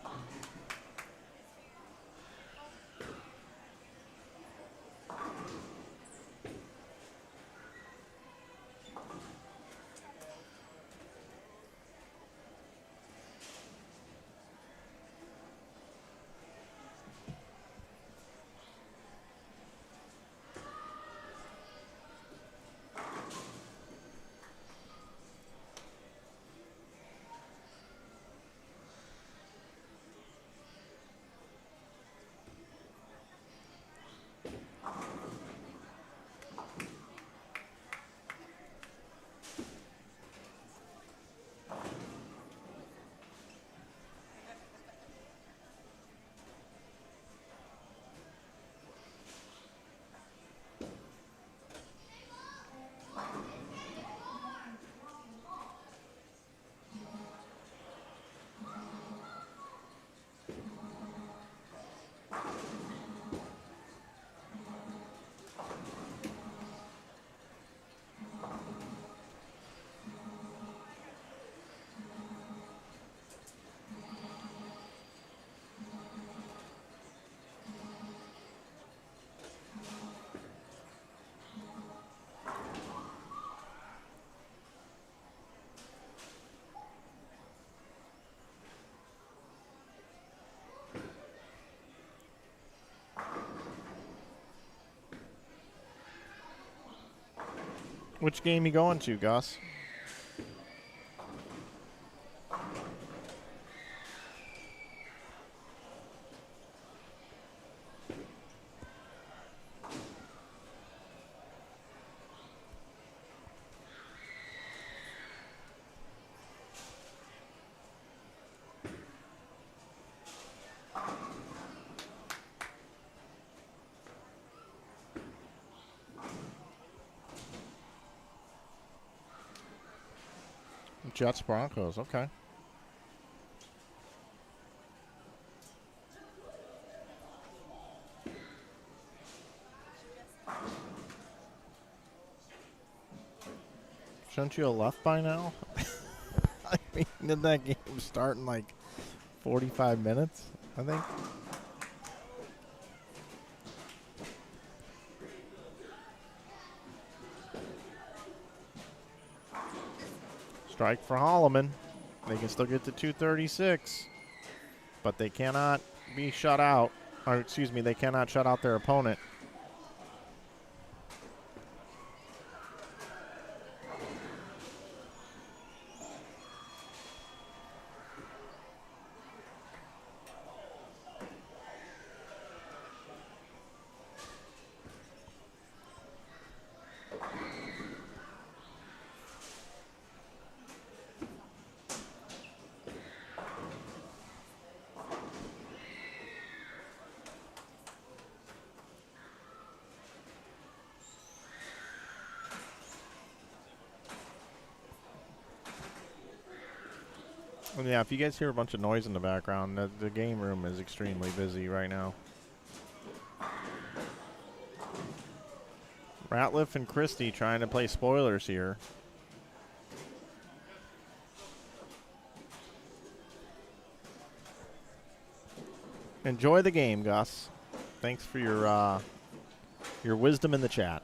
Which game you going to, Gus? Jets Broncos, okay. Shouldn't you have left by now? I mean, did that game start in like 45 minutes, I think? Strike for Holloman. They can still get to 236, but they cannot be shut out. Or, excuse me, they cannot shut out their opponent. And yeah, if you guys hear a bunch of noise in the background, the game room is extremely busy right now. Ratliff and Christie trying to play spoilers here. Enjoy the game, Gus. Thanks for your wisdom in the chat.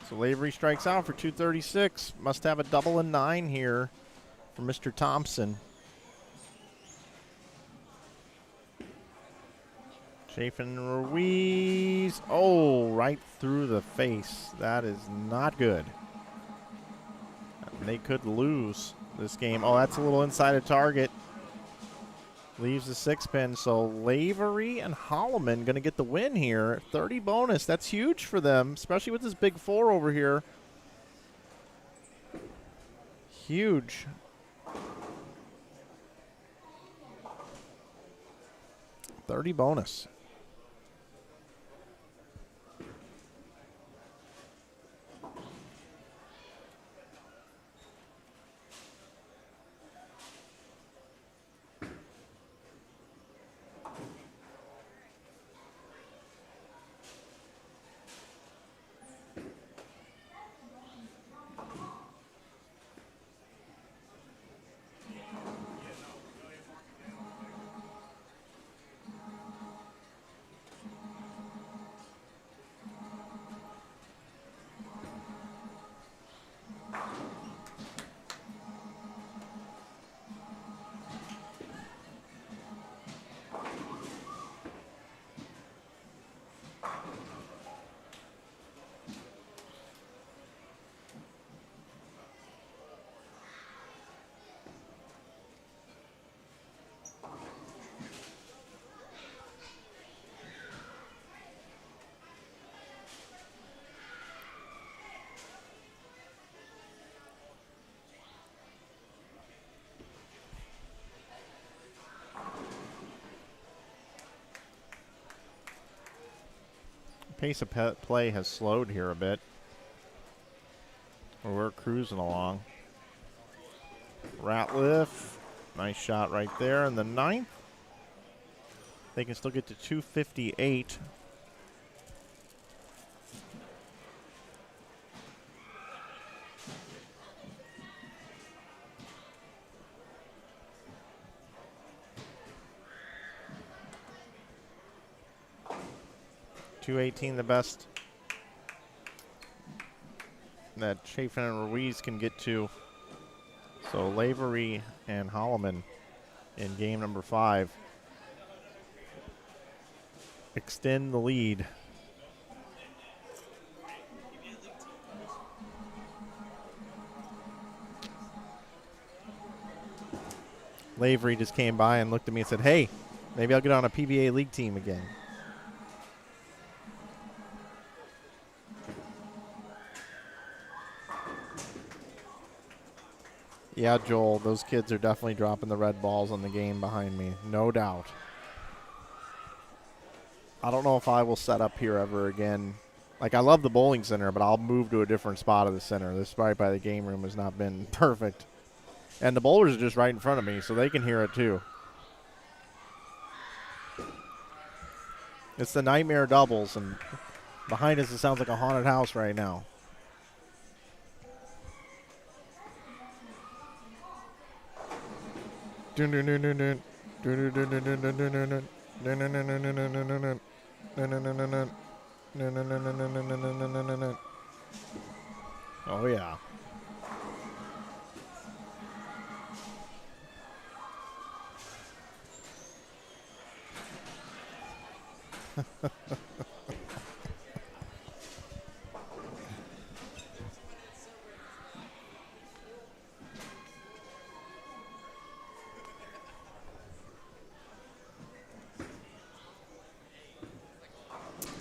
So Lavery strikes out for 236. Must have a double and 9 here for Mr. Thompson. Chafin Ruiz. Oh, right through the face. That is not good. They could lose this game. Oh, that's a little inside of target. Leaves the 6-pin. So Lavery and Holloman going to get the win here. 30 bonus. That's huge for them, especially with this big 4 over here. Huge. $30 bonus. Pace of play has slowed here a bit. We're cruising along. Ratliff, nice shot right there in the 9th. They can still get to 258. .218 the best that Chafin and Ruiz can get to. So Lavery and Holloman in game number 5 extend the lead. Lavery just came by and looked at me and said, hey, maybe I'll get on a PBA league team again. Yeah, Joel, those kids are definitely dropping the red balls on the game behind me, no doubt. I don't know if I will set up here ever again. Like, I love the bowling center, but I'll move to a different spot of the center. This right by the game room has not been perfect. And the bowlers are just right in front of me, so they can hear it too. It's the nightmare doubles, and behind us it sounds like a haunted house right now. Oh, yeah.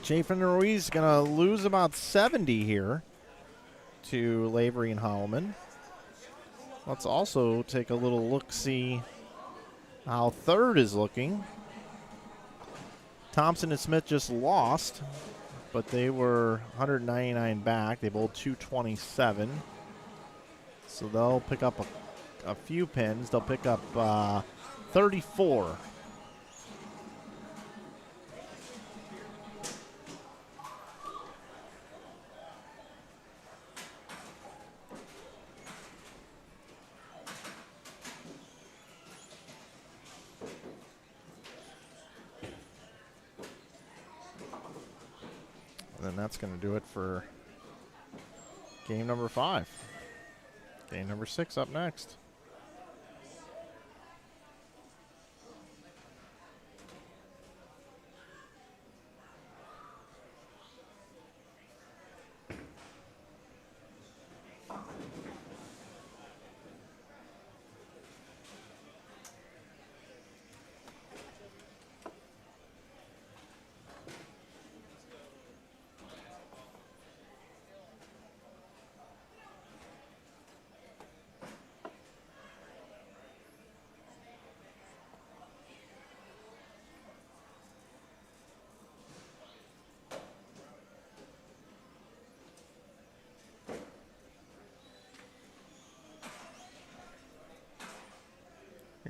Chafin and Ruiz going to lose about 70 here to Lavery and Holloman. Let's also take a little look-see how third is looking. Thompson and Smith just lost, but they were 199 back. They bowled 227. So they'll pick up a few pins. They'll pick up 34. And that's going to do it for game number 5. Game number 6 up next.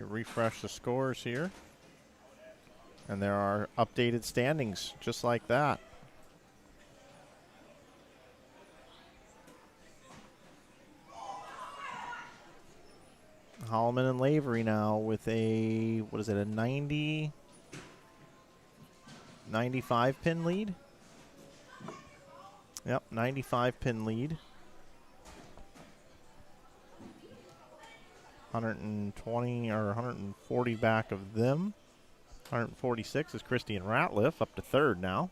Refresh the scores here. And there are updated standings just like that. Holloman and Lavery now with a, what is it, a 95 pin lead? Yep, 95 pin lead. 120 or 140 back of them. 146 is Christie and Ratliff up to third now.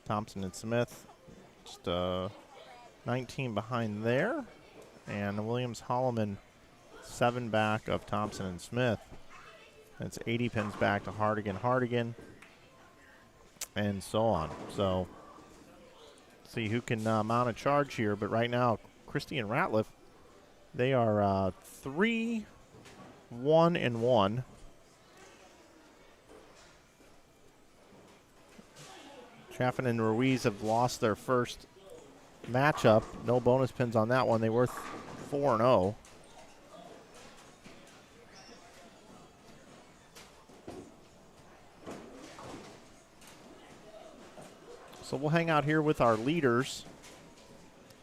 Thompson and Smith just 19 behind there. And Williams Holloman 7 back of Thompson and Smith. It's 80 pins back to Hardigan, and so on. So see who can mount a charge here. But right now, Christie and Ratliff, they are 3-1-1. Chaffin and Ruiz have lost their first matchup. No bonus pins on that one. They were 4-0. So we'll hang out here with our leaders.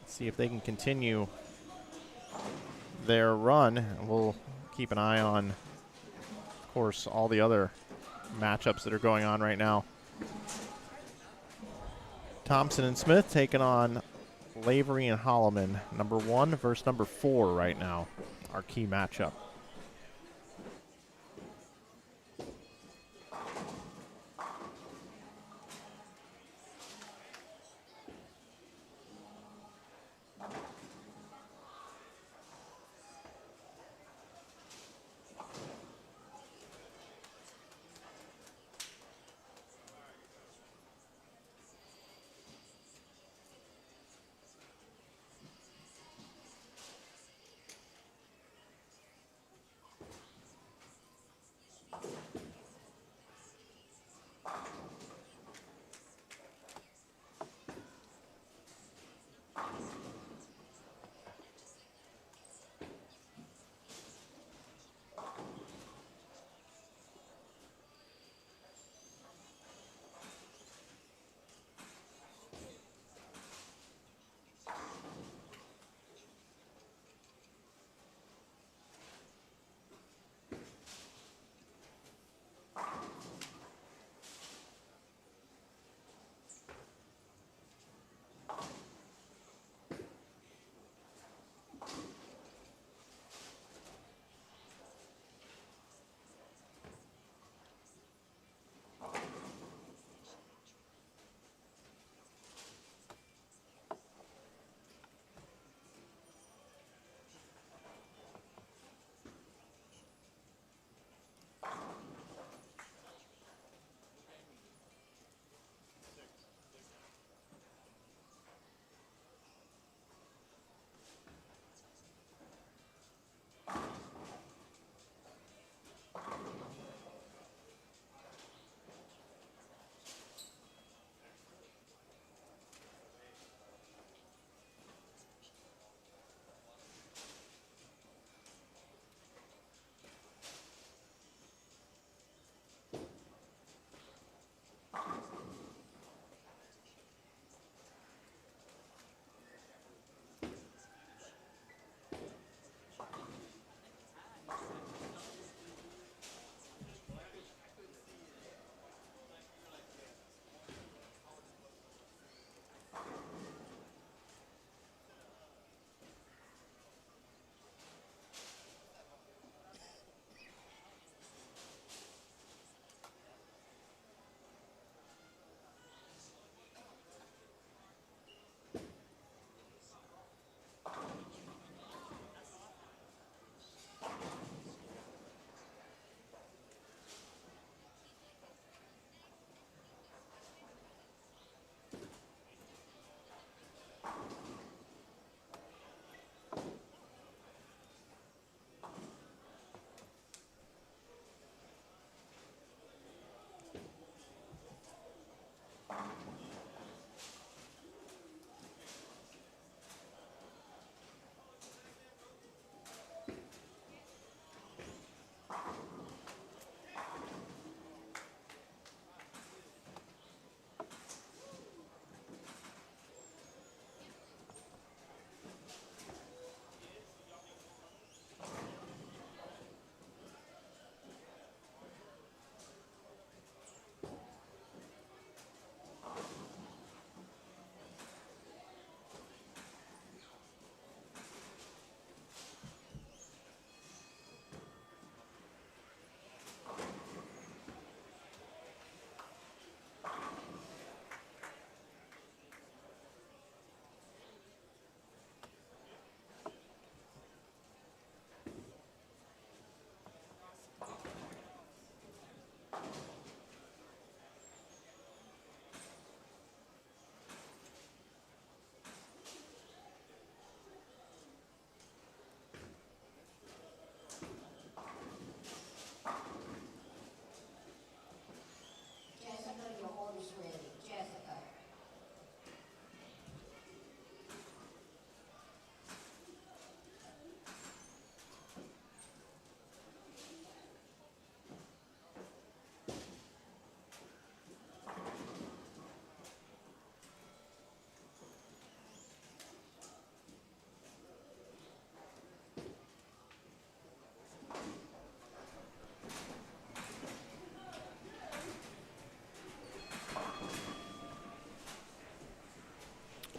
See if they can continue their run. We'll keep an eye on, of course, all the other matchups that are going on right now. Thompson and Smith taking on Lavery and Holloman. Number 1 versus number 4 right now, our key matchup.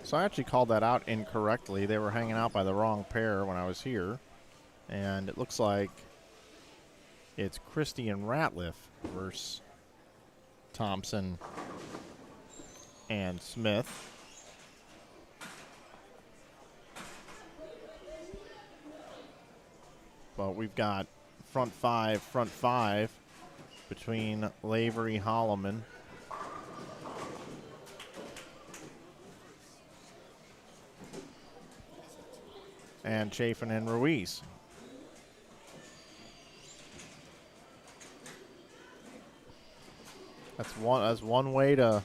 So I actually called that out incorrectly. They were hanging out by the wrong pair when I was here. And it looks like it's Christie and Ratliff versus Thompson and Smith. But we've got front five between Lavery, Holloman, and Chafin and Ruiz. That's one way to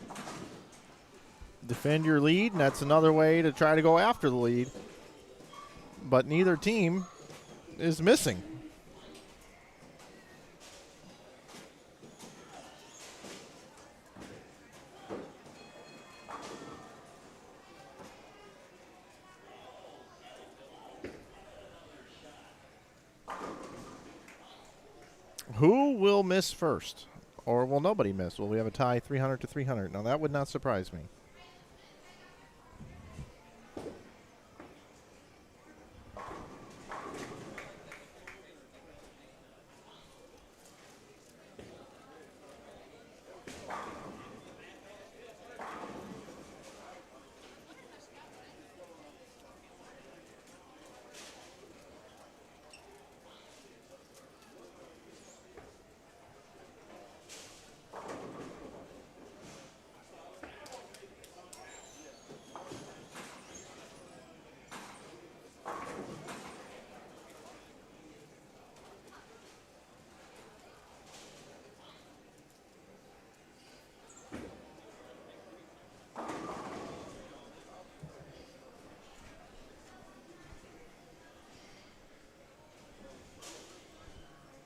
defend your lead, and that's another way to try to go after the lead. But neither team is missing. Who will miss first? Or will nobody miss? Will we have a tie 300 to 300? Now, that would not surprise me.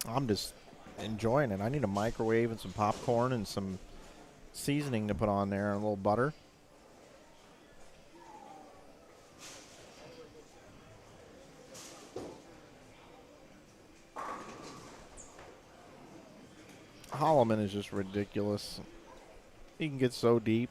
I'm just enjoying it. I need a microwave and some popcorn and some seasoning to put on there and a little butter. Holloman is just ridiculous. He can get so deep.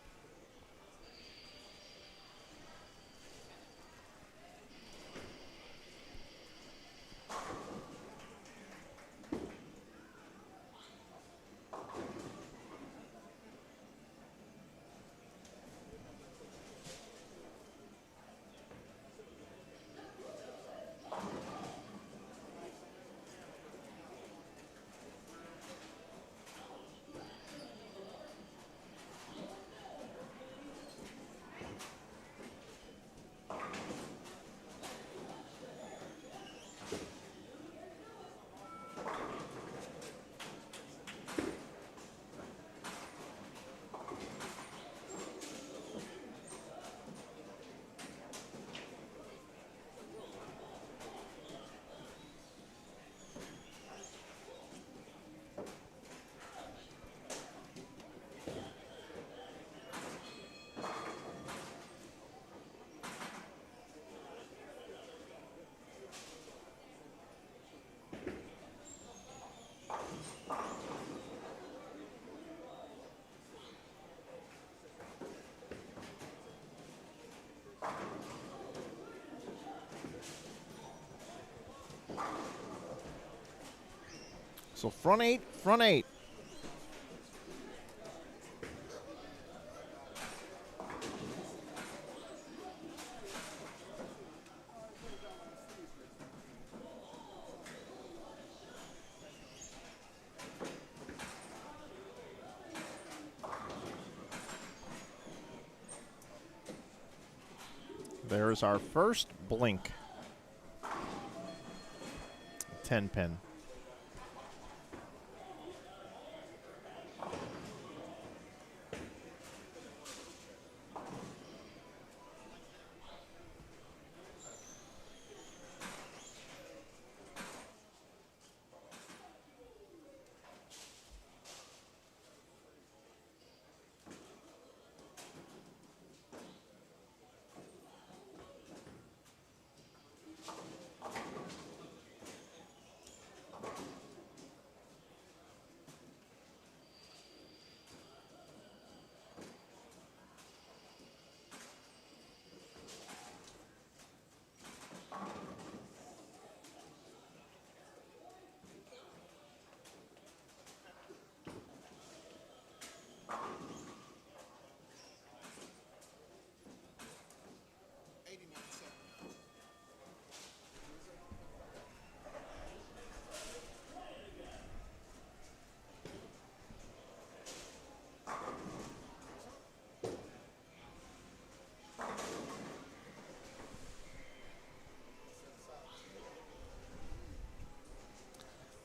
So front eight, front eight. There's our first blink. 10 pin.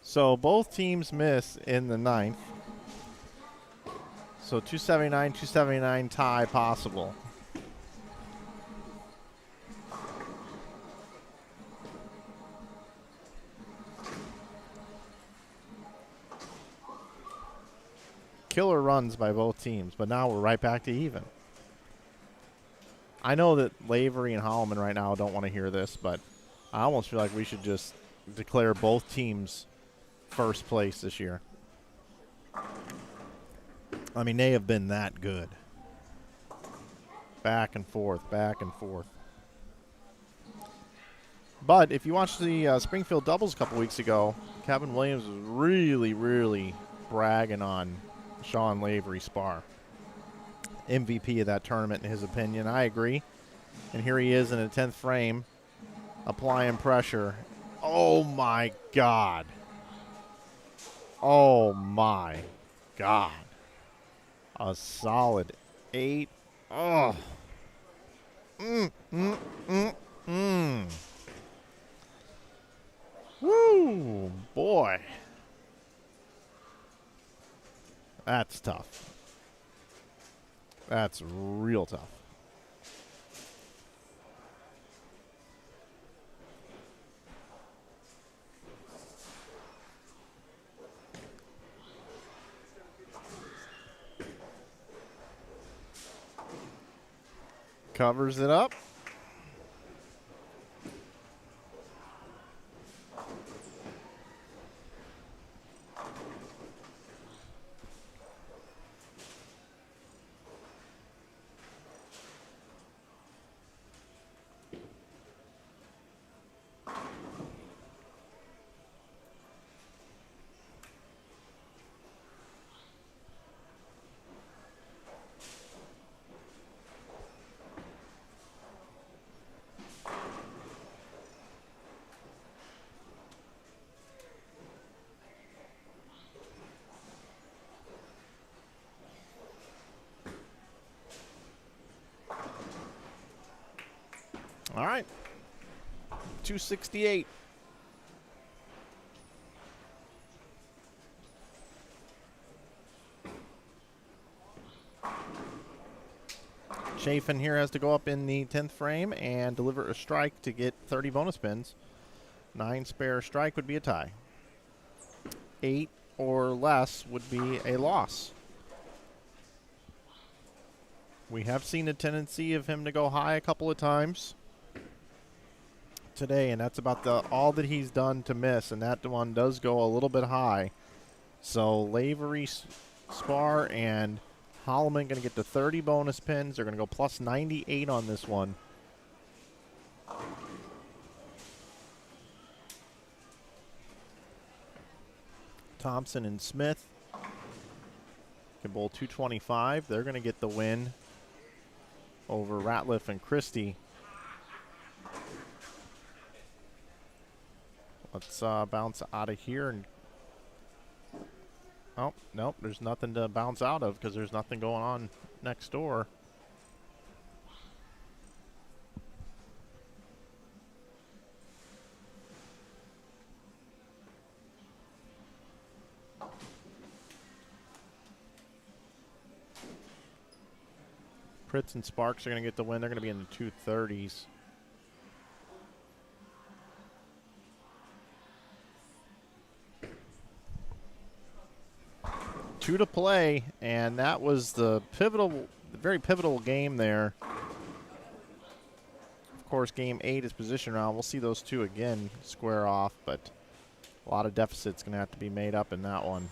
So both teams miss in the ninth. So 279, 279 tie possible. Killer runs by both teams, but now we're right back to even. I know that Lavery and Holloman right now don't want to hear this, but I almost feel like we should just declare both teams first place this year. I mean, they have been that good. Back and forth, back and forth. But if you watched the Springfield doubles a couple weeks ago, Kevin Williams was really, really bragging on Sean Lavery Spar. MVP of that tournament in his opinion. I agree. And here he is in a 10th frame, applying pressure. Oh, my God. Oh, my God. A solid 8. Oh. Woo, boy. That's tough. That's real tough. Covers it up. All right. 268. Chafin here has to go up in the 10th frame and deliver a strike to get 30 bonus pins. 9 spare strike would be a tie. 8 or less would be a loss. We have seen a tendency of him to go high a couple of times today, and that's about all that he's done to miss, and that one does go a little bit high. So Lavery, Spar, and Holloman going to get the 30 bonus pins. They're going to go plus 98 on this one. Thompson and Smith can bowl 225. They're going to get the win over Ratliff and Christie. Let's bounce out of here. And oh, nope, there's nothing to bounce out of because there's nothing going on next door. Pritz and Sparks are going to get the win. They're going to be in the 230s. 2 to play, and that was the very pivotal game there. Of course, game 8 is position round. We'll see those two again square off, but a lot of deficits going to have to be made up in that one,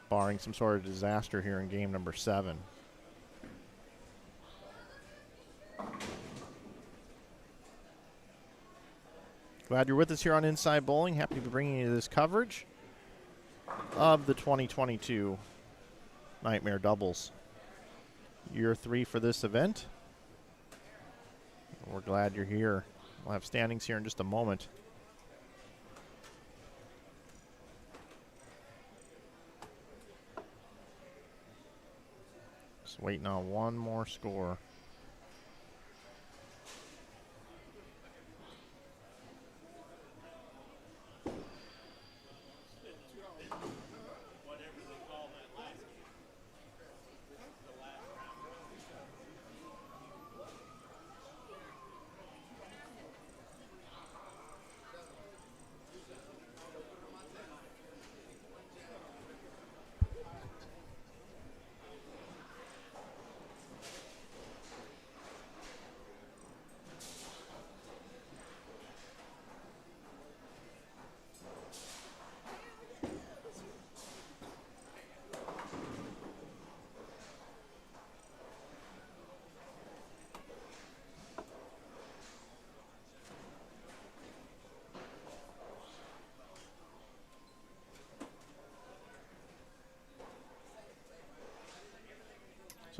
barring some sort of disaster here in game number 7. Glad you're with us here on Inside Bowling. Happy to be bringing you this coverage of the 2022 Nightmare Doubles. Year 3 for this event. We're glad you're here. We'll have standings here in just a moment. Just waiting on one more score.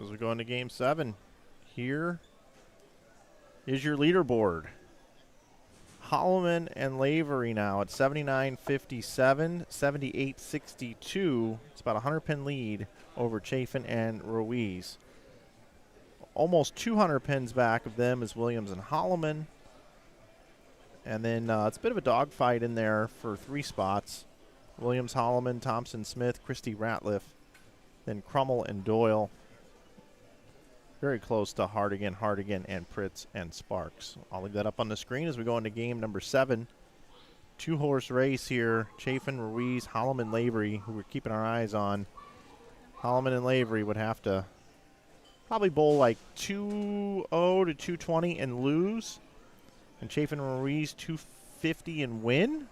So as we go into game 7, here is your leaderboard. Holloman and Lavery now at 79.57, 78.62. It's about a 100-pin lead over Chafin and Ruiz. Almost 200 pins back of them is Williams and Holloman. And then it's a bit of a dogfight in there for 3 spots. Williams, Holloman, Thompson, Smith, Christie, Ratliff, then Crummell and Doyle. Very close to Hardigan, and Pritz and Sparks. I'll leave that up on the screen as we go into game number 7. 2-horse race here. Chafin, Ruiz, Holloman, Lavery, who we're keeping our eyes on. Holloman and Lavery would have to probably bowl like 2-0 to 220 and lose. And Chafin and Ruiz 250 and win.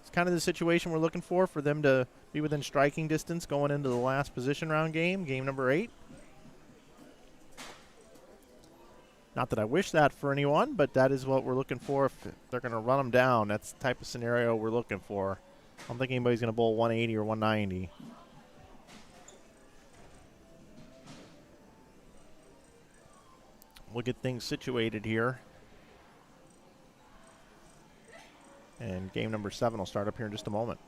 It's kind of the situation we're looking for them to be within striking distance going into the last position round game, game number 8. Not that I wish that for anyone, but that is what we're looking for. If they're going to run them down, that's the type of scenario we're looking for. I don't think anybody's going to bowl 180 or 190. We'll get things situated here. And game number 7 will start up here in just a moment.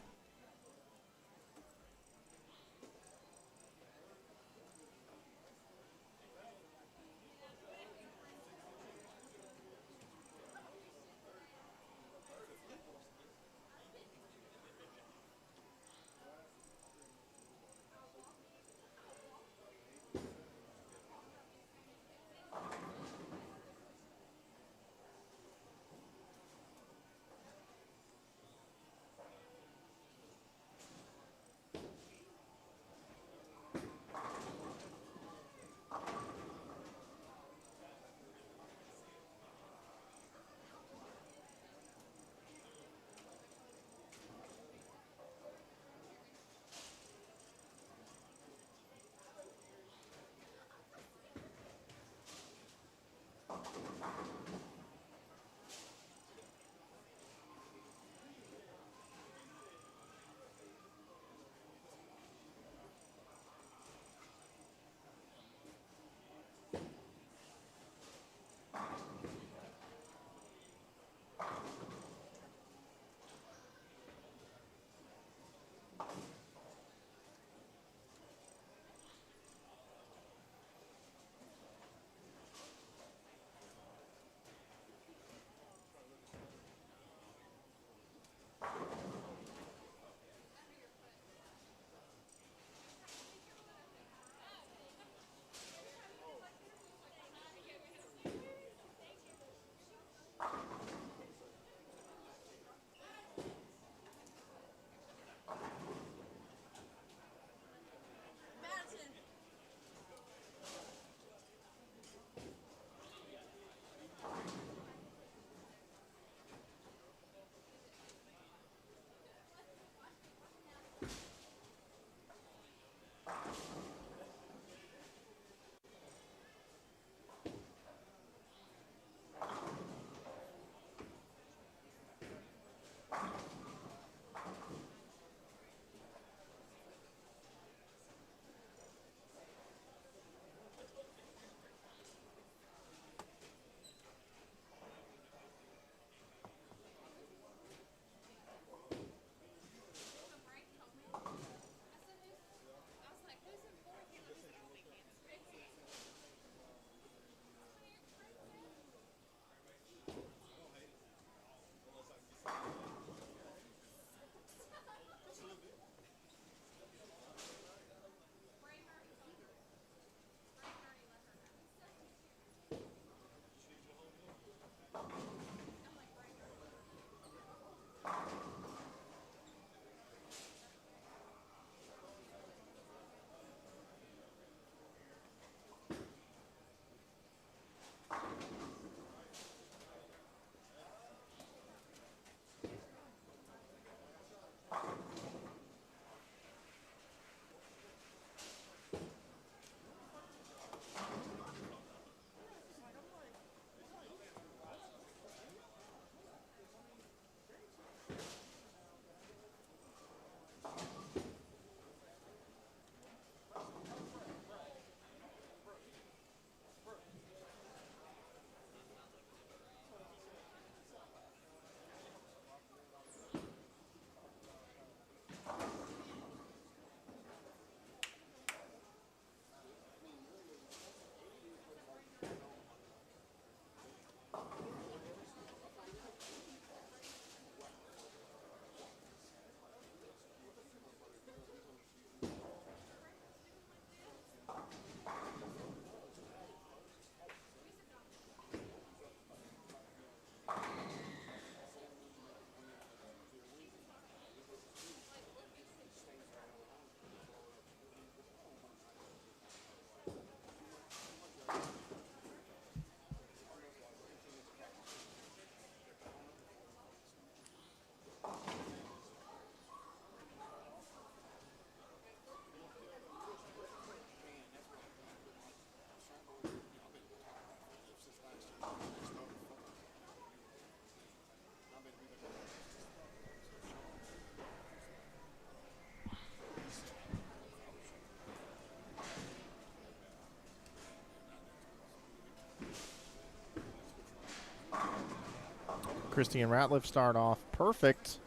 Christie and Ratliff start off perfect.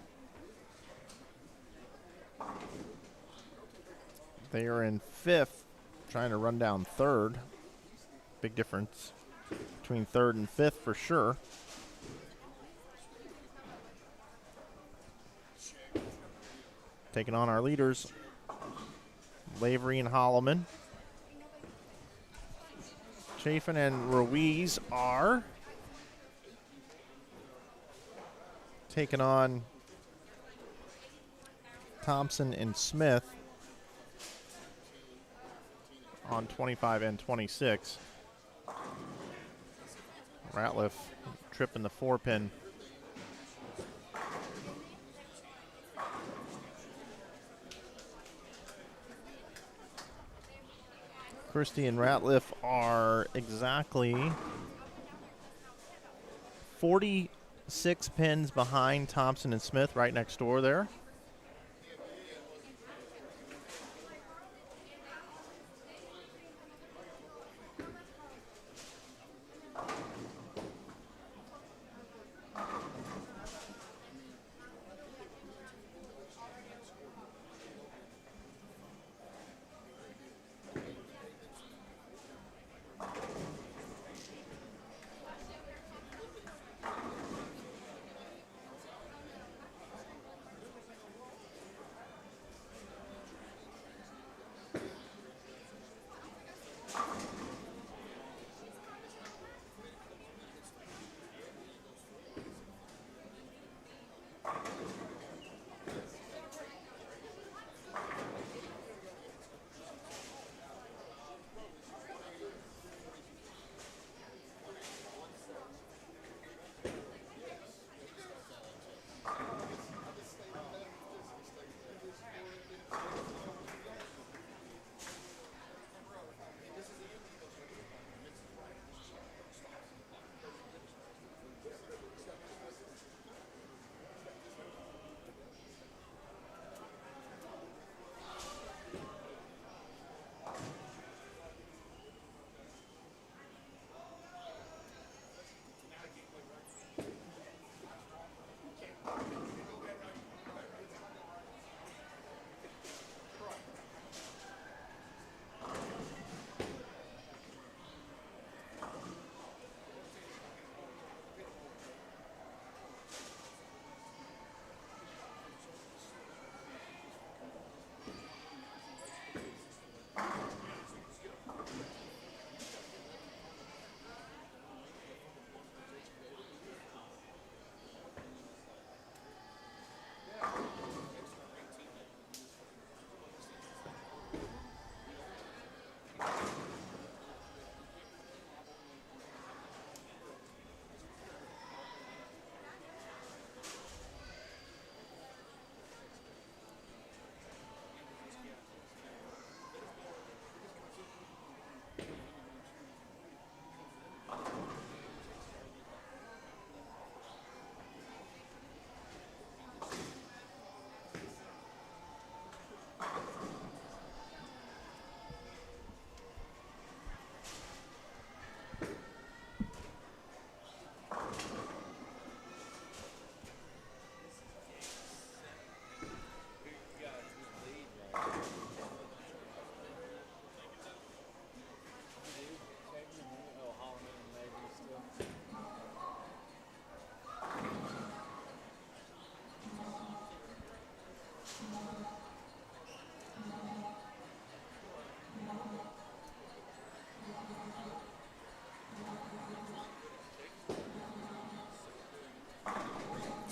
They are in 5th, trying to run down 3rd. Big difference between 3rd and 5th for sure. Taking on our leaders, Lavery and Holloman. Chafin and Ruiz are taking on Thompson and Smith on 25 and 26. Ratliff tripping the 4-pin. Christie and Ratliff are exactly 46 pins behind Thompson and Smith, right next door there.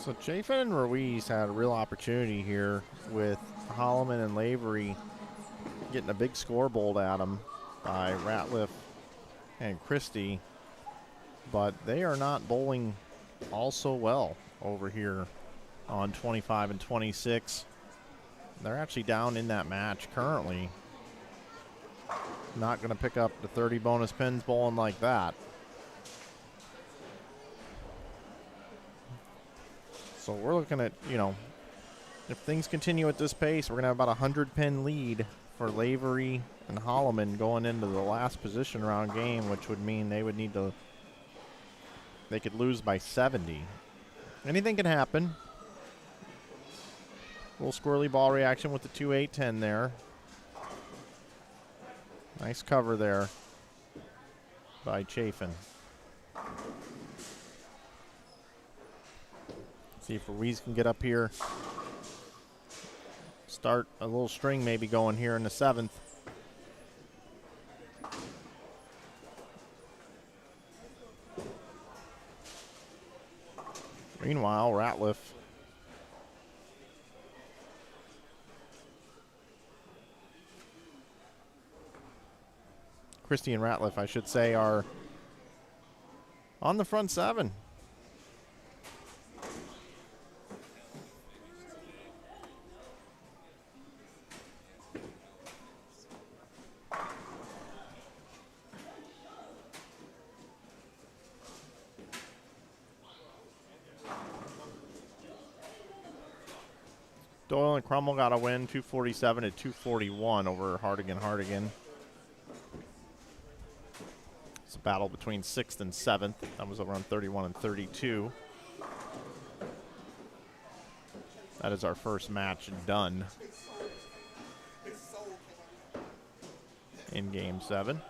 So Chafin and Ruiz had a real opportunity here with Holloman and Lavery getting a big scoreboard at them by Ratliff and Christie, but they are not bowling all so well over here on 25 and 26. They're actually down in that match currently. Not going to pick up the 30 bonus pins bowling like that. So we're looking at, you know, if things continue at this pace, we're going to have about a 100-pin lead for Lavery and Holloman going into the last position round game, which would mean they would need to, they could lose by 70 Anything can happen. A little squirrely ball reaction with the 2-8-10 there. Nice cover there by Chafin. See if Ruiz can get up here. Start a little string maybe going here in the 7th. Meanwhile, Ratliff Christie and Ratliff, I should say, are on the front 7. Doyle and Crummell got a win, 247 to 241 over Hardigan. It's a battle between 6th and 7th. That was around 31 and 32. That is our first match done in Game 7.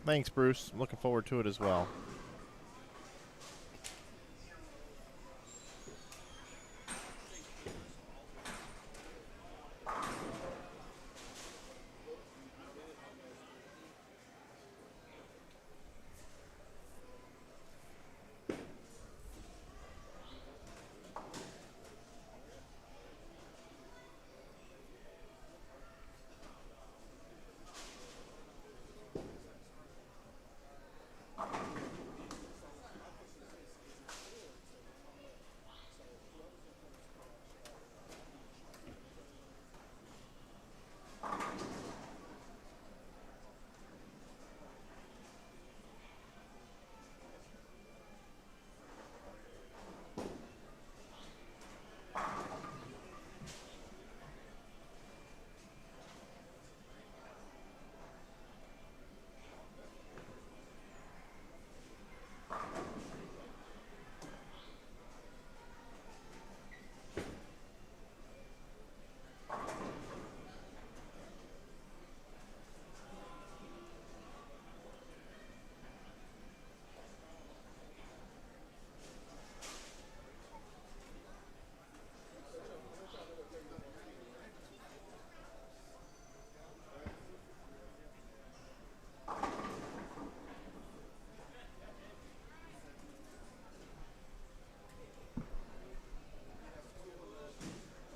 Thanks, Bruce. I'm looking forward to it as well.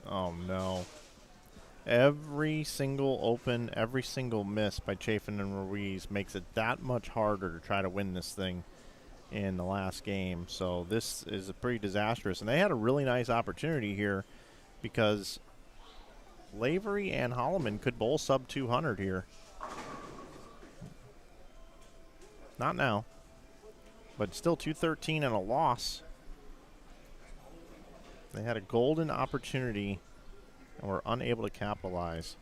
Oh, no. Every single open, every single miss by Chafin and Ruiz makes it that much harder to try to win this thing in the last game. So this is pretty disastrous. And they had a really nice opportunity here because Lavery and Holloman could bowl sub 200 here. Not now, but still 213 and a loss. They had a golden opportunity and were unable to capitalize.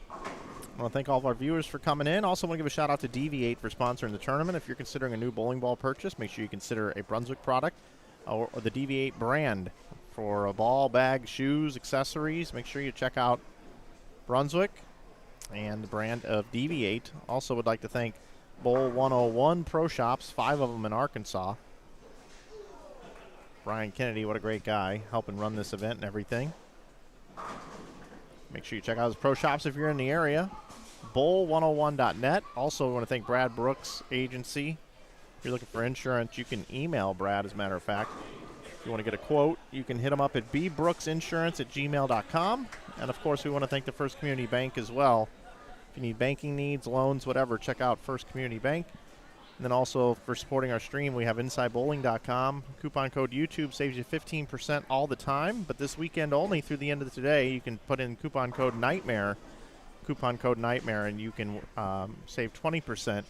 I want to thank all of our viewers for coming in. Also want to give a shout out to DV8 for sponsoring the tournament. If you're considering a new bowling ball purchase, make sure you consider a Brunswick product or the DV8 brand for a ball, bag, shoes, accessories. Make sure you check out Brunswick and the brand of DV8. Also would like to thank Bowl 101 Pro Shops, 5 of them in Arkansas. Brian Kennedy, what a great guy, helping run this event and everything. Make sure you check out his Pro Shops if you're in the area. Bowl101.net. Also want to thank Brad Brooks Agency. If you're looking for insurance, you can email Brad, as a matter of fact. If you want to get a quote, you can hit them up at bbrooksinsurance@gmail.com. And, of course, we want to thank the First Community Bank as well. If you need banking needs, loans, whatever, check out First Community Bank. And then also for supporting our stream, we have InsideBowling.com. Coupon code YouTube saves you 15% all the time. But this weekend only through the end of today, you can put in coupon code NIGHTMARE. Coupon code NIGHTMARE, and you can save 20%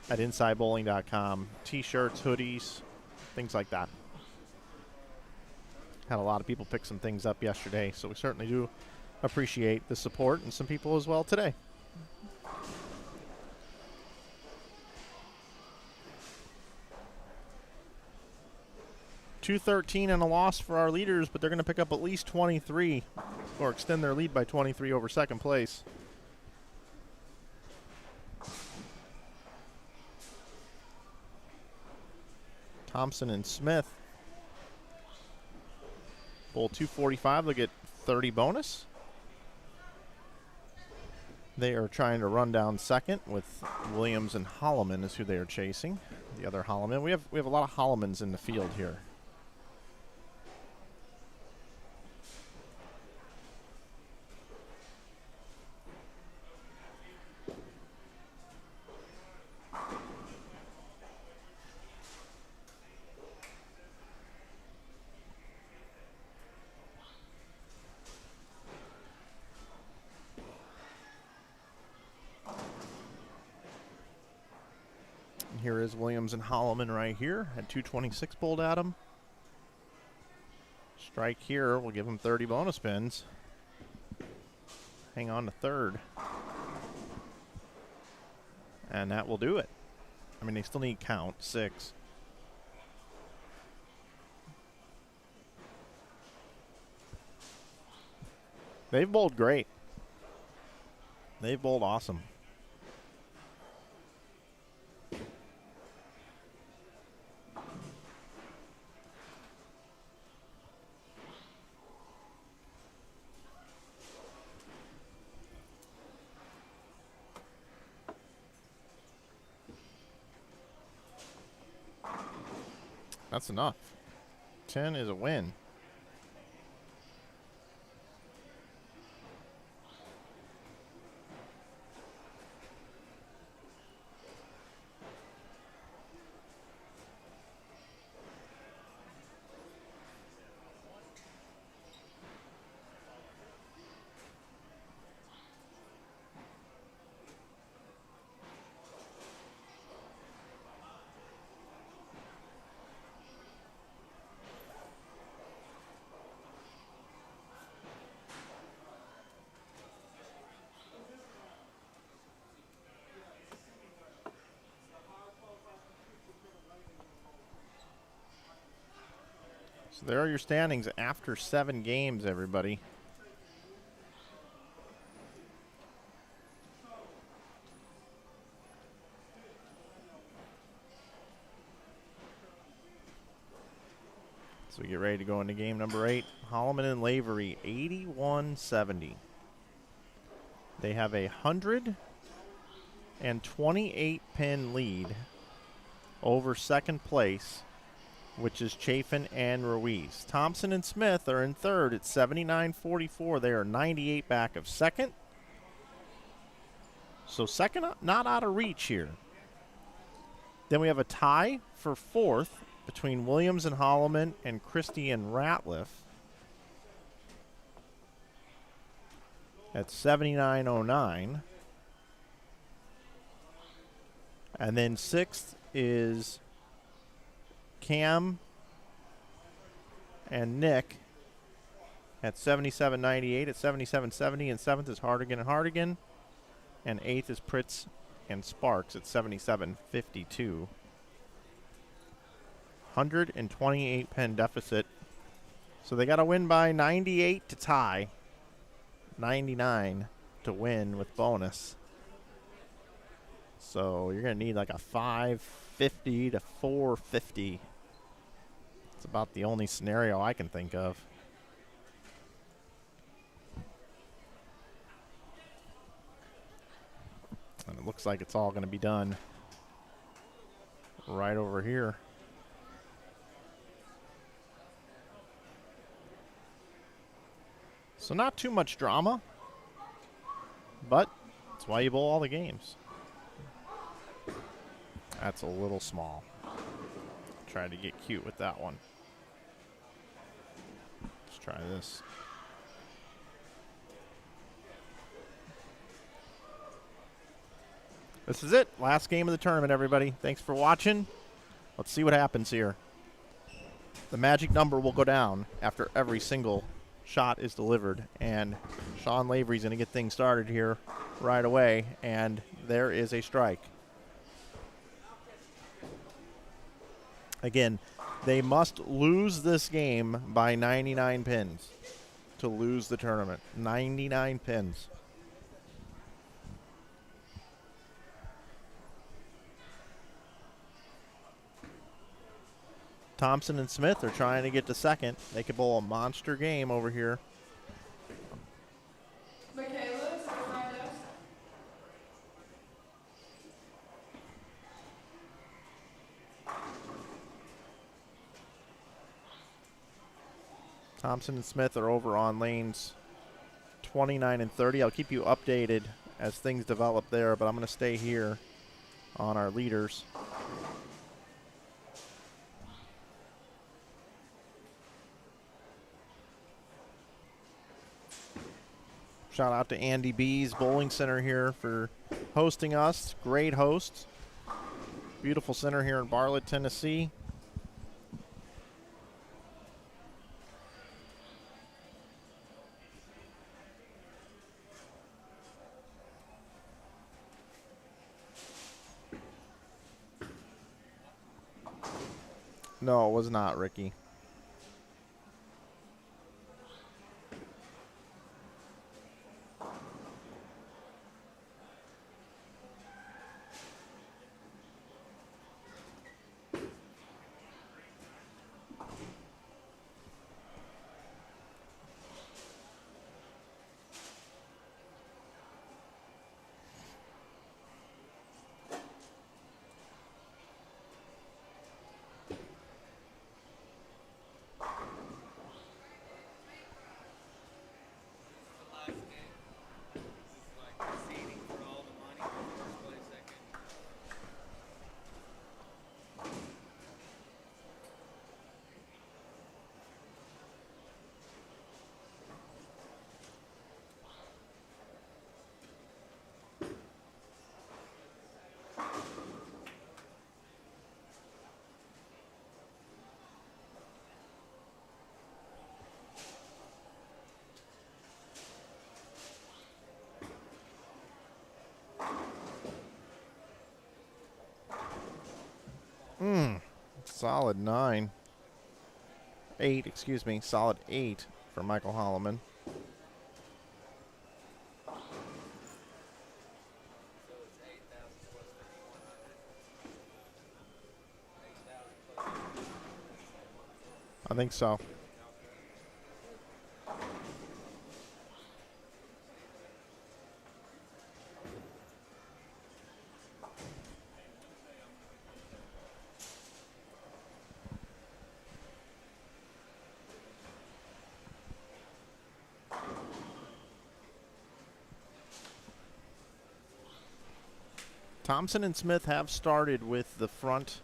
at InsideBowling.com. T-shirts, hoodies, things like that. Had a lot of people pick some things up yesterday, so we certainly do appreciate the support, and some people as well today. $213 and a loss for our leaders, but they're going to pick up at least 23 or extend their lead by 23 over second place. Thompson and Smith. Bowl 245, they'll get 30 bonus. They are trying to run down second with Williams and Holloman is who they are chasing. The other Holloman. We have a lot of Hollomans in the field here. Here is Williams and Holloman right here. Had 226 bowled at him. Strike here will give him 30 bonus pins. Hang on to third. And that will do it. I mean, they still need count, 6. They've bowled great. They've bowled awesome. That's enough. 10 is a win. So there are your standings after 7 games, everybody. So we get ready to go into game number 8. Holloman and Lavery, 81-70. They have a 128 pin lead over second place, which is Chafin and Ruiz. Thompson and Smith are in third at 79-44. They are 98 back of second. So second, not out of reach here. Then we have a tie for fourth between Williams and Holloman and Christie and Ratliff at 79-09. And then sixth is Cam and Nick at 77-98 at 77-70, and seventh is Hardigan and Hardigan, and eighth is Pritz and Sparks at 77-52. 128 pen deficit. So they got to win by 98 to tie, 99 to win with bonus. So you're going to need like a 550 to 450. It's about the only scenario I can think of. And it looks like it's all going to be done right over here. So not too much drama, but that's why you bowl all the games. That's a little small. Try to get cute with that one. Let's try this. This is it. Last game of the tournament, everybody. Thanks for watching. Let's see what happens here. The magic number will go down after every single shot is delivered, and Sean Lavery's going to get things started here right away, and there is a strike. Again, they must lose this game by 99 pins to lose the tournament. 99 pins. Thompson and Smith are trying to get to second. They could bowl a monster game over here. Thompson and Smith are over on lanes 29 and 30. I'll keep you updated as things develop there, but I'm going to stay here on our leaders. Shout out to Andy B's Bowling Center here for hosting us. Great hosts. Beautiful center here in Bartlett, Tennessee. No, it was not, Ricky. Solid 9. 8, excuse me. Solid 8 for Michael Holloman. I think so. Thompson and Smith have started with the front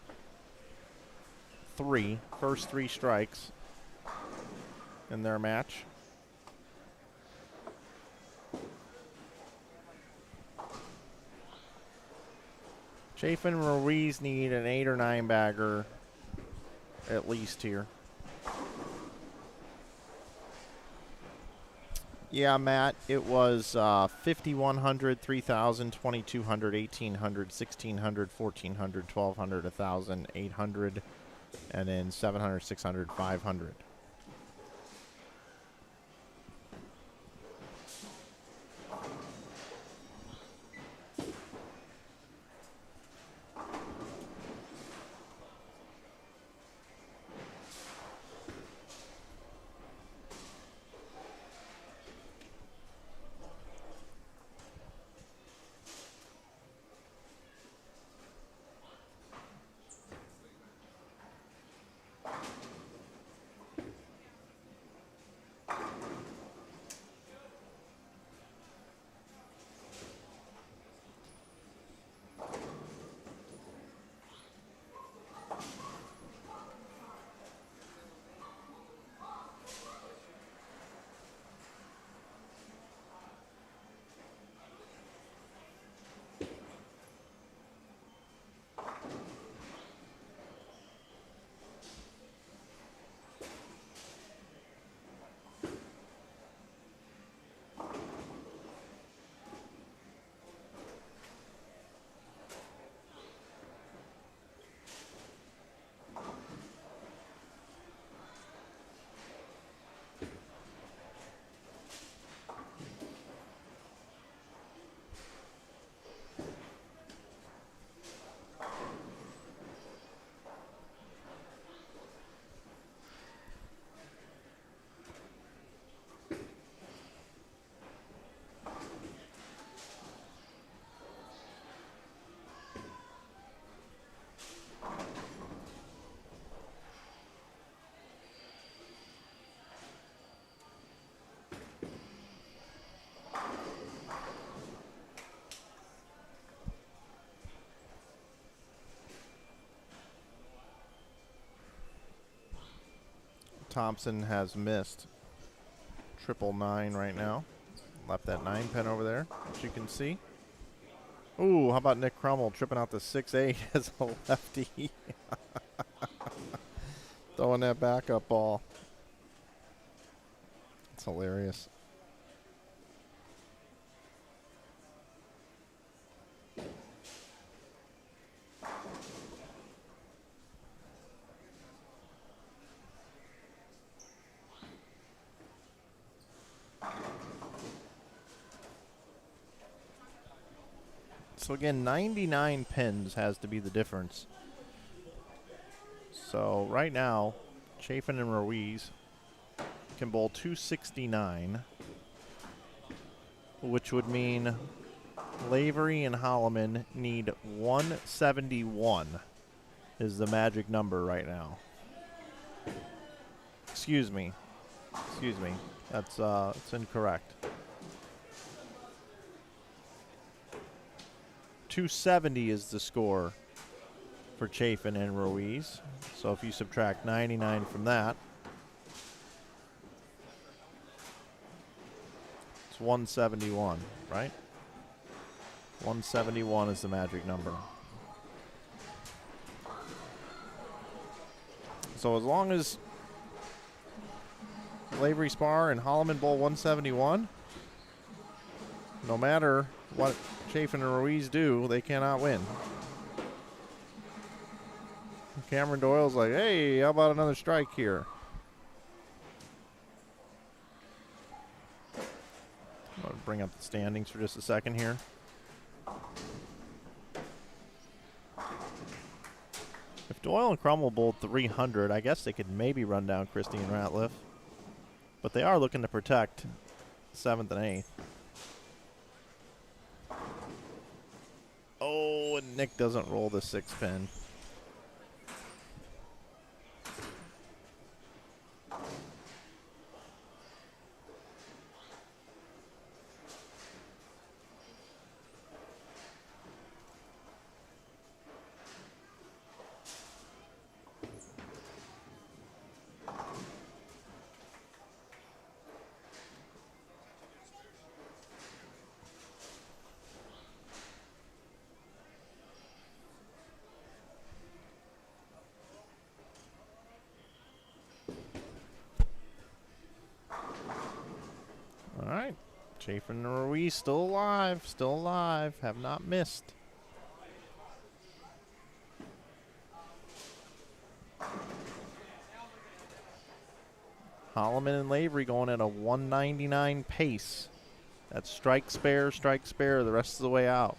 first three strikes in their match. Chafin and Ruiz need an 8 or 9 bagger at least here. Yeah, Matt, it was 5,100, 3,000, 2,200, 1,800, 1,600, 1,400, 1,200, 1,000, 800, and then 700, 600, 500. Thompson has missed triple 9 right now. Left that 9 pin over there, as you can see. Ooh, how about Nick Crummell tripping out the 6-8 as a lefty? Throwing that backup ball. It's hilarious. So again, 99 pins has to be the difference. So right now, Chafin and Ruiz can bowl 269, which would mean Lavery and Holloman need 171 is the magic number right now. Excuse me. That's it's incorrect. 270 is the score for Chafin and Ruiz. So if you subtract 99 from that, it's 171, right? 171 is the magic number. So as long as Lavery Spar and Holloman bowl 171, no matter what Chafin and Ruiz do, they cannot win. Cameron Doyle's like, hey, how about another strike here? I'll bring up the standings for just a second here. If Doyle and Crummell bowled 300, I guess they could maybe run down Christie and Ratliff. But they are looking to protect 7th and 8th. Oh, and Nick doesn't roll the 6 pin. All right, Chafin and Ruiz still alive, have not missed. Holloman and Lavery going at a 199 pace. That's strike spare the rest of the way out,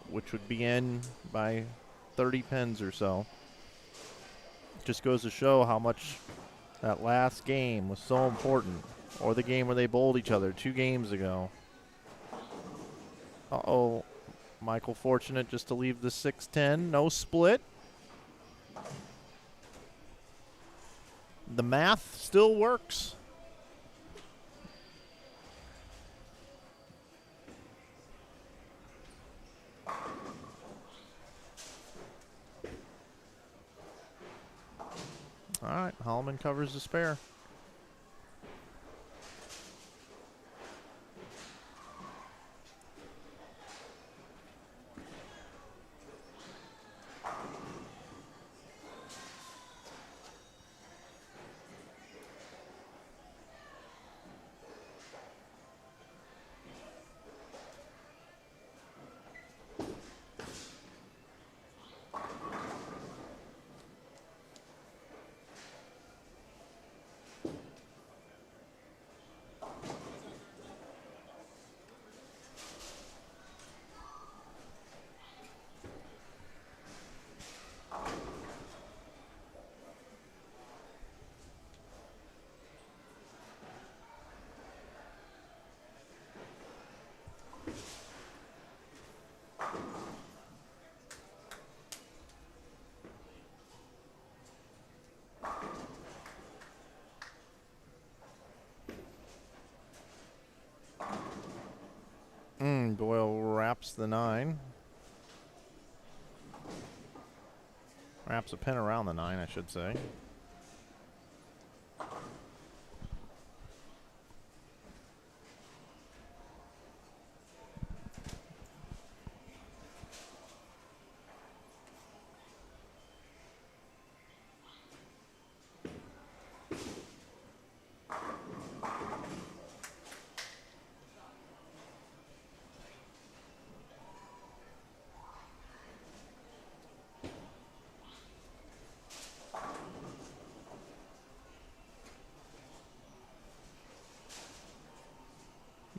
which would be in by 30 pins or so. Just goes to show how much that last game was so important. Or the game where they bowled each other 2 games ago. Uh-oh. Michael fortunate just to leave the 6-10. No split. The math still works. All right, Holloman covers the spare. Doyle wraps the 9. Wraps a pin around the 9, I should say.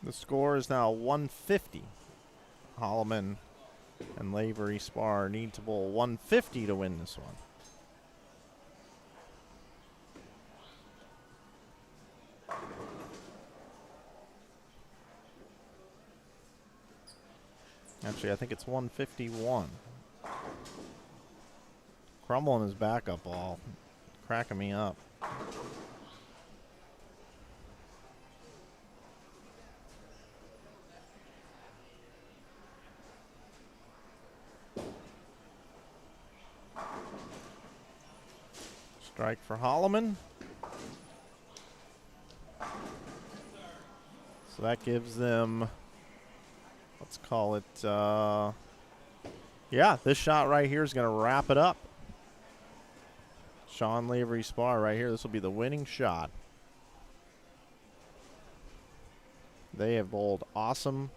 The score is now 150. Holloman and Lavery Spar need to bowl 150 to win this one. Actually, I think it's 151. Crumbling his backup ball, cracking me up. Strike for Holloman. So that gives them, let's call it, yeah, this shot right here is going to wrap it up. Sean Lavery Spar right here. This will be the winning shot. They have bowled awesome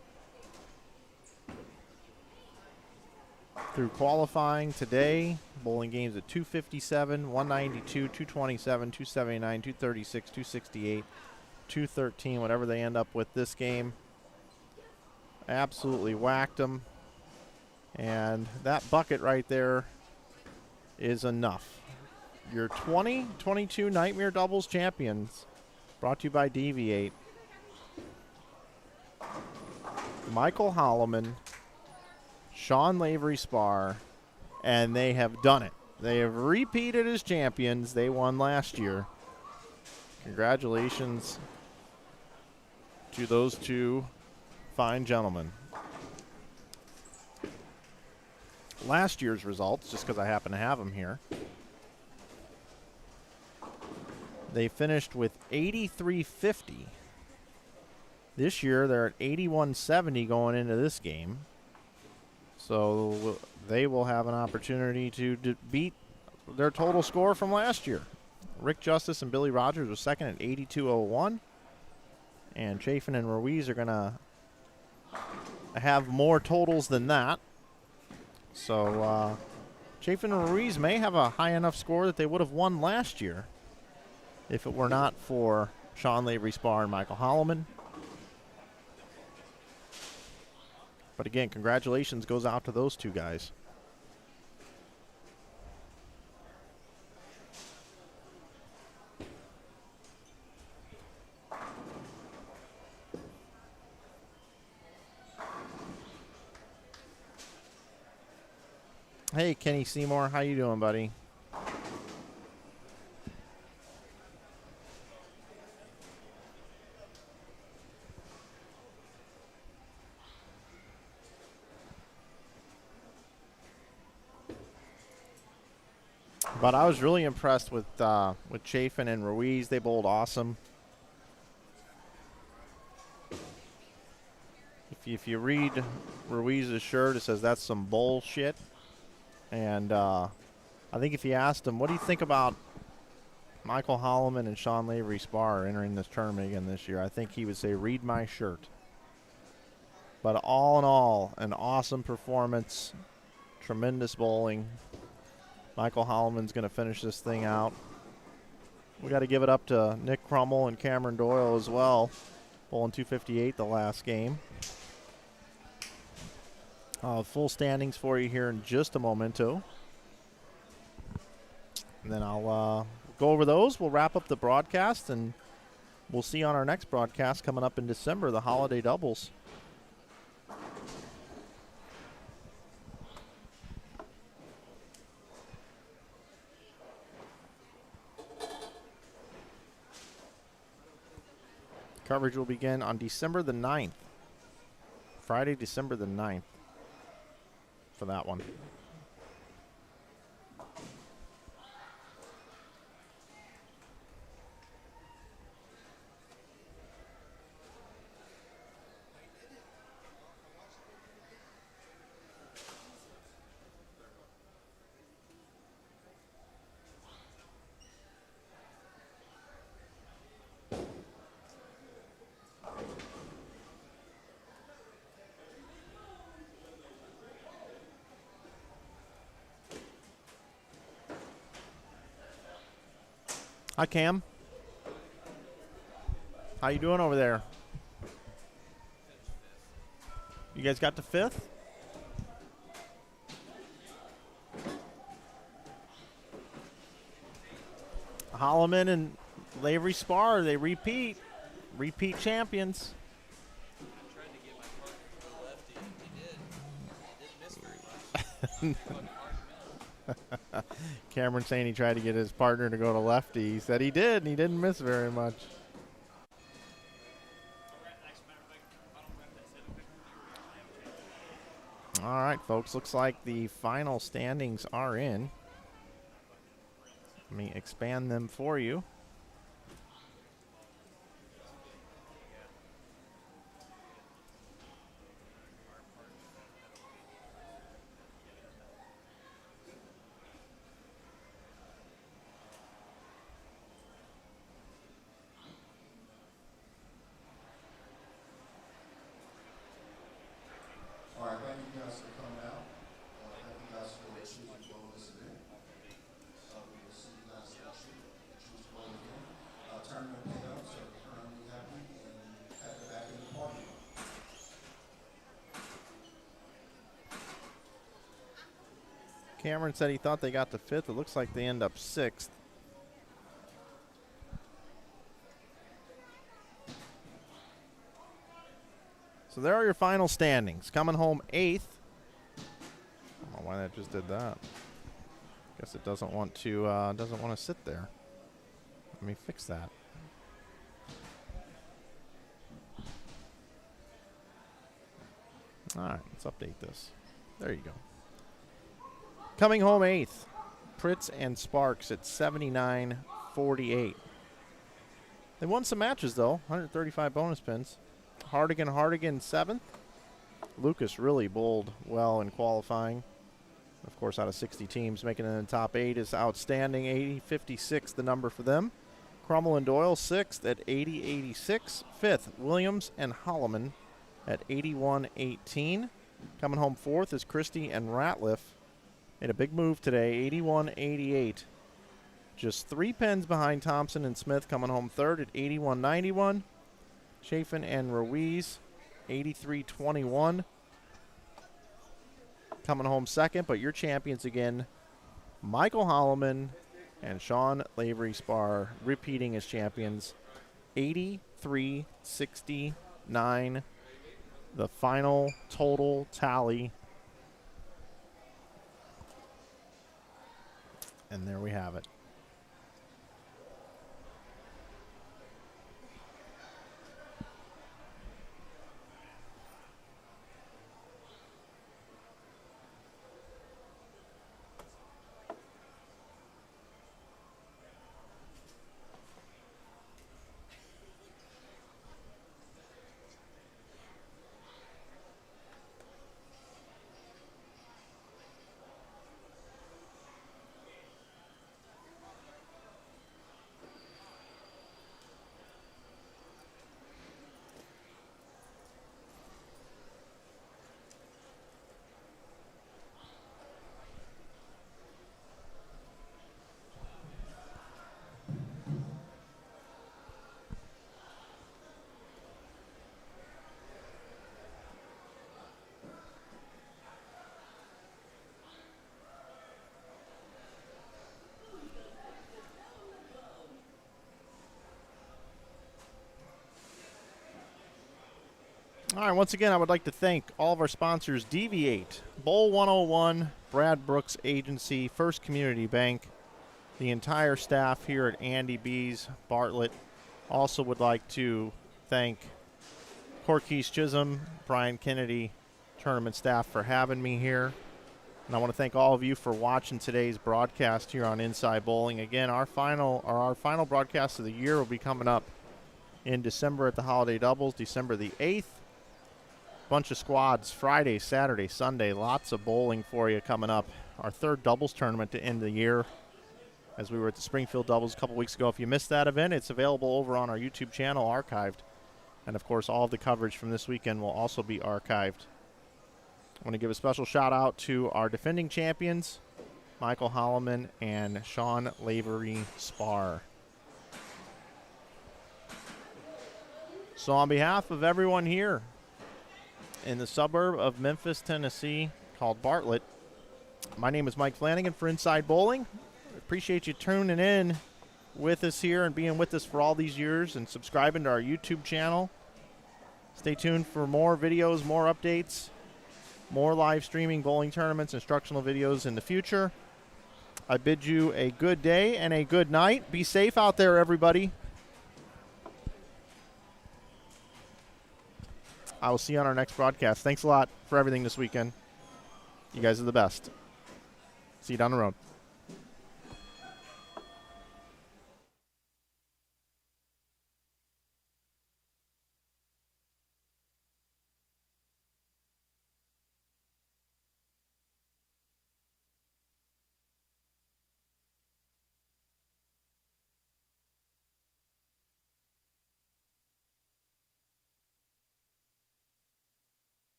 through qualifying today. Bowling games at 257, 192, 227, 279, 236, 268, 213, whatever they end up with this game. Absolutely whacked them. And that bucket right there is enough. Your 2022 Nightmare Doubles champions, brought to you by DV8. Michael Holloman, Sean Lavery Spar, and they have done it. They have repeated as champions. They won last year. Congratulations to those two fine gentlemen. Last year's results, just because I happen to have them here. They finished with 83.50. This year, they're at 81.70 going into this game. So they will have an opportunity to beat their total score from last year. Rick Justice and Billy Rogers were second at 82.01. And Chafin and Ruiz are going to have more totals than that. So Chafin and Ruiz may have a high enough score that they would have won last year if it were not for Sean Lavery Spar and Michael Holloman. But again, congratulations goes out to those two guys. Hey, Kenny Seymour, how you doing, buddy? But I was really impressed with Chafin and Ruiz. They bowled awesome. If you read Ruiz's shirt, it says that's some bullshit. And I think if you asked him, what do you think about Michael Holloman and Sean Lavery Spar entering this tournament again this year, I think he would say, read my shirt. But all in all, an awesome performance, tremendous bowling. Michael Holloman's going to finish this thing out. We got to give it up to Nick Crummell and Cameron Doyle as well, bowling 258 the last game. Full standings for you here in just a momento. And then I'll go over those. We'll wrap up the broadcast, and we'll see you on our next broadcast coming up in December, the holiday doubles. Coverage will begin on December the 9th. Friday, December the 9th for that one. Hi, Cam. How you doing over there? You guys got the 5th? Holloman and Lavery Spar, they repeat champions. Cameron saying he tried to get his partner to go to lefty. He said he did, and he didn't miss very much. All right, folks, looks like the final standings are in. Let me expand them for you. All right, thank you guys for coming out. Thank you guys for choosing to go this event. We'll see you guys next year. Choose to go again. Tournament pickups are currently happening at the back of the party. Cameron said he thought they got the 5th. It looks like they end up 6th. So there are your final standings. Coming home 8th. I don't know why that just did that. Guess it doesn't want to sit there. Let me fix that. All right, let's update this. There you go. Coming home 8th, Pritz and Sparks at 79-48. They won some matches, though. 135 bonus pins. Hardigan 7th. Lucas really bowled well in qualifying. Of course, out of 60 teams, making it in the top 8 is outstanding. 80-56, the number for them. Crummell and Doyle 6th at 80-86. 5th, Williams and Holloman at 81-18. Coming home 4th is Christie and Ratliff. Made a big move today, 81-88. Just 3 pens behind Thompson and Smith, coming home 3rd at 81-91. Chafin and Ruiz, 83-21. Coming home 2nd, but your champions again, Michael Holloman and Sean Lavery Spar, repeating as champions, 83-69. The final total tally. And there we have it. All right, once again, I would like to thank all of our sponsors, DV8, Bowl 101, Brad Brooks Agency, First Community Bank, the entire staff here at Andy B's, Bartlett. Also would like to thank Corkeys Chisholm, Brian Kennedy, tournament staff for having me here. And I want to thank all of you for watching today's broadcast here on Inside Bowling. Again, our final broadcast of the year will be coming up in December at the Holiday Doubles, December the 8th. Bunch of squads Friday, Saturday, Sunday. Lots of bowling for you coming up. Our 3rd doubles tournament to end the year, as we were at the Springfield Doubles a couple weeks ago. If you missed that event, it's available over on our YouTube channel, archived. And, of course, all of the coverage from this weekend will also be archived. I want to give a special shout-out to our defending champions, Michael Holloman and Sean Lavery Spar. So on behalf of everyone here in the suburb of Memphis, Tennessee, called Bartlett. My name is Mike Flanagan for Inside Bowling. Appreciate you tuning in with us here and being with us for all these years and subscribing to our YouTube channel. Stay tuned for more videos, more updates, more live streaming bowling tournaments, instructional videos in the future. I bid you a good day and a good night. Be safe out there, everybody. I will see you on our next broadcast. Thanks a lot for everything this weekend. You guys are the best. See you down the road.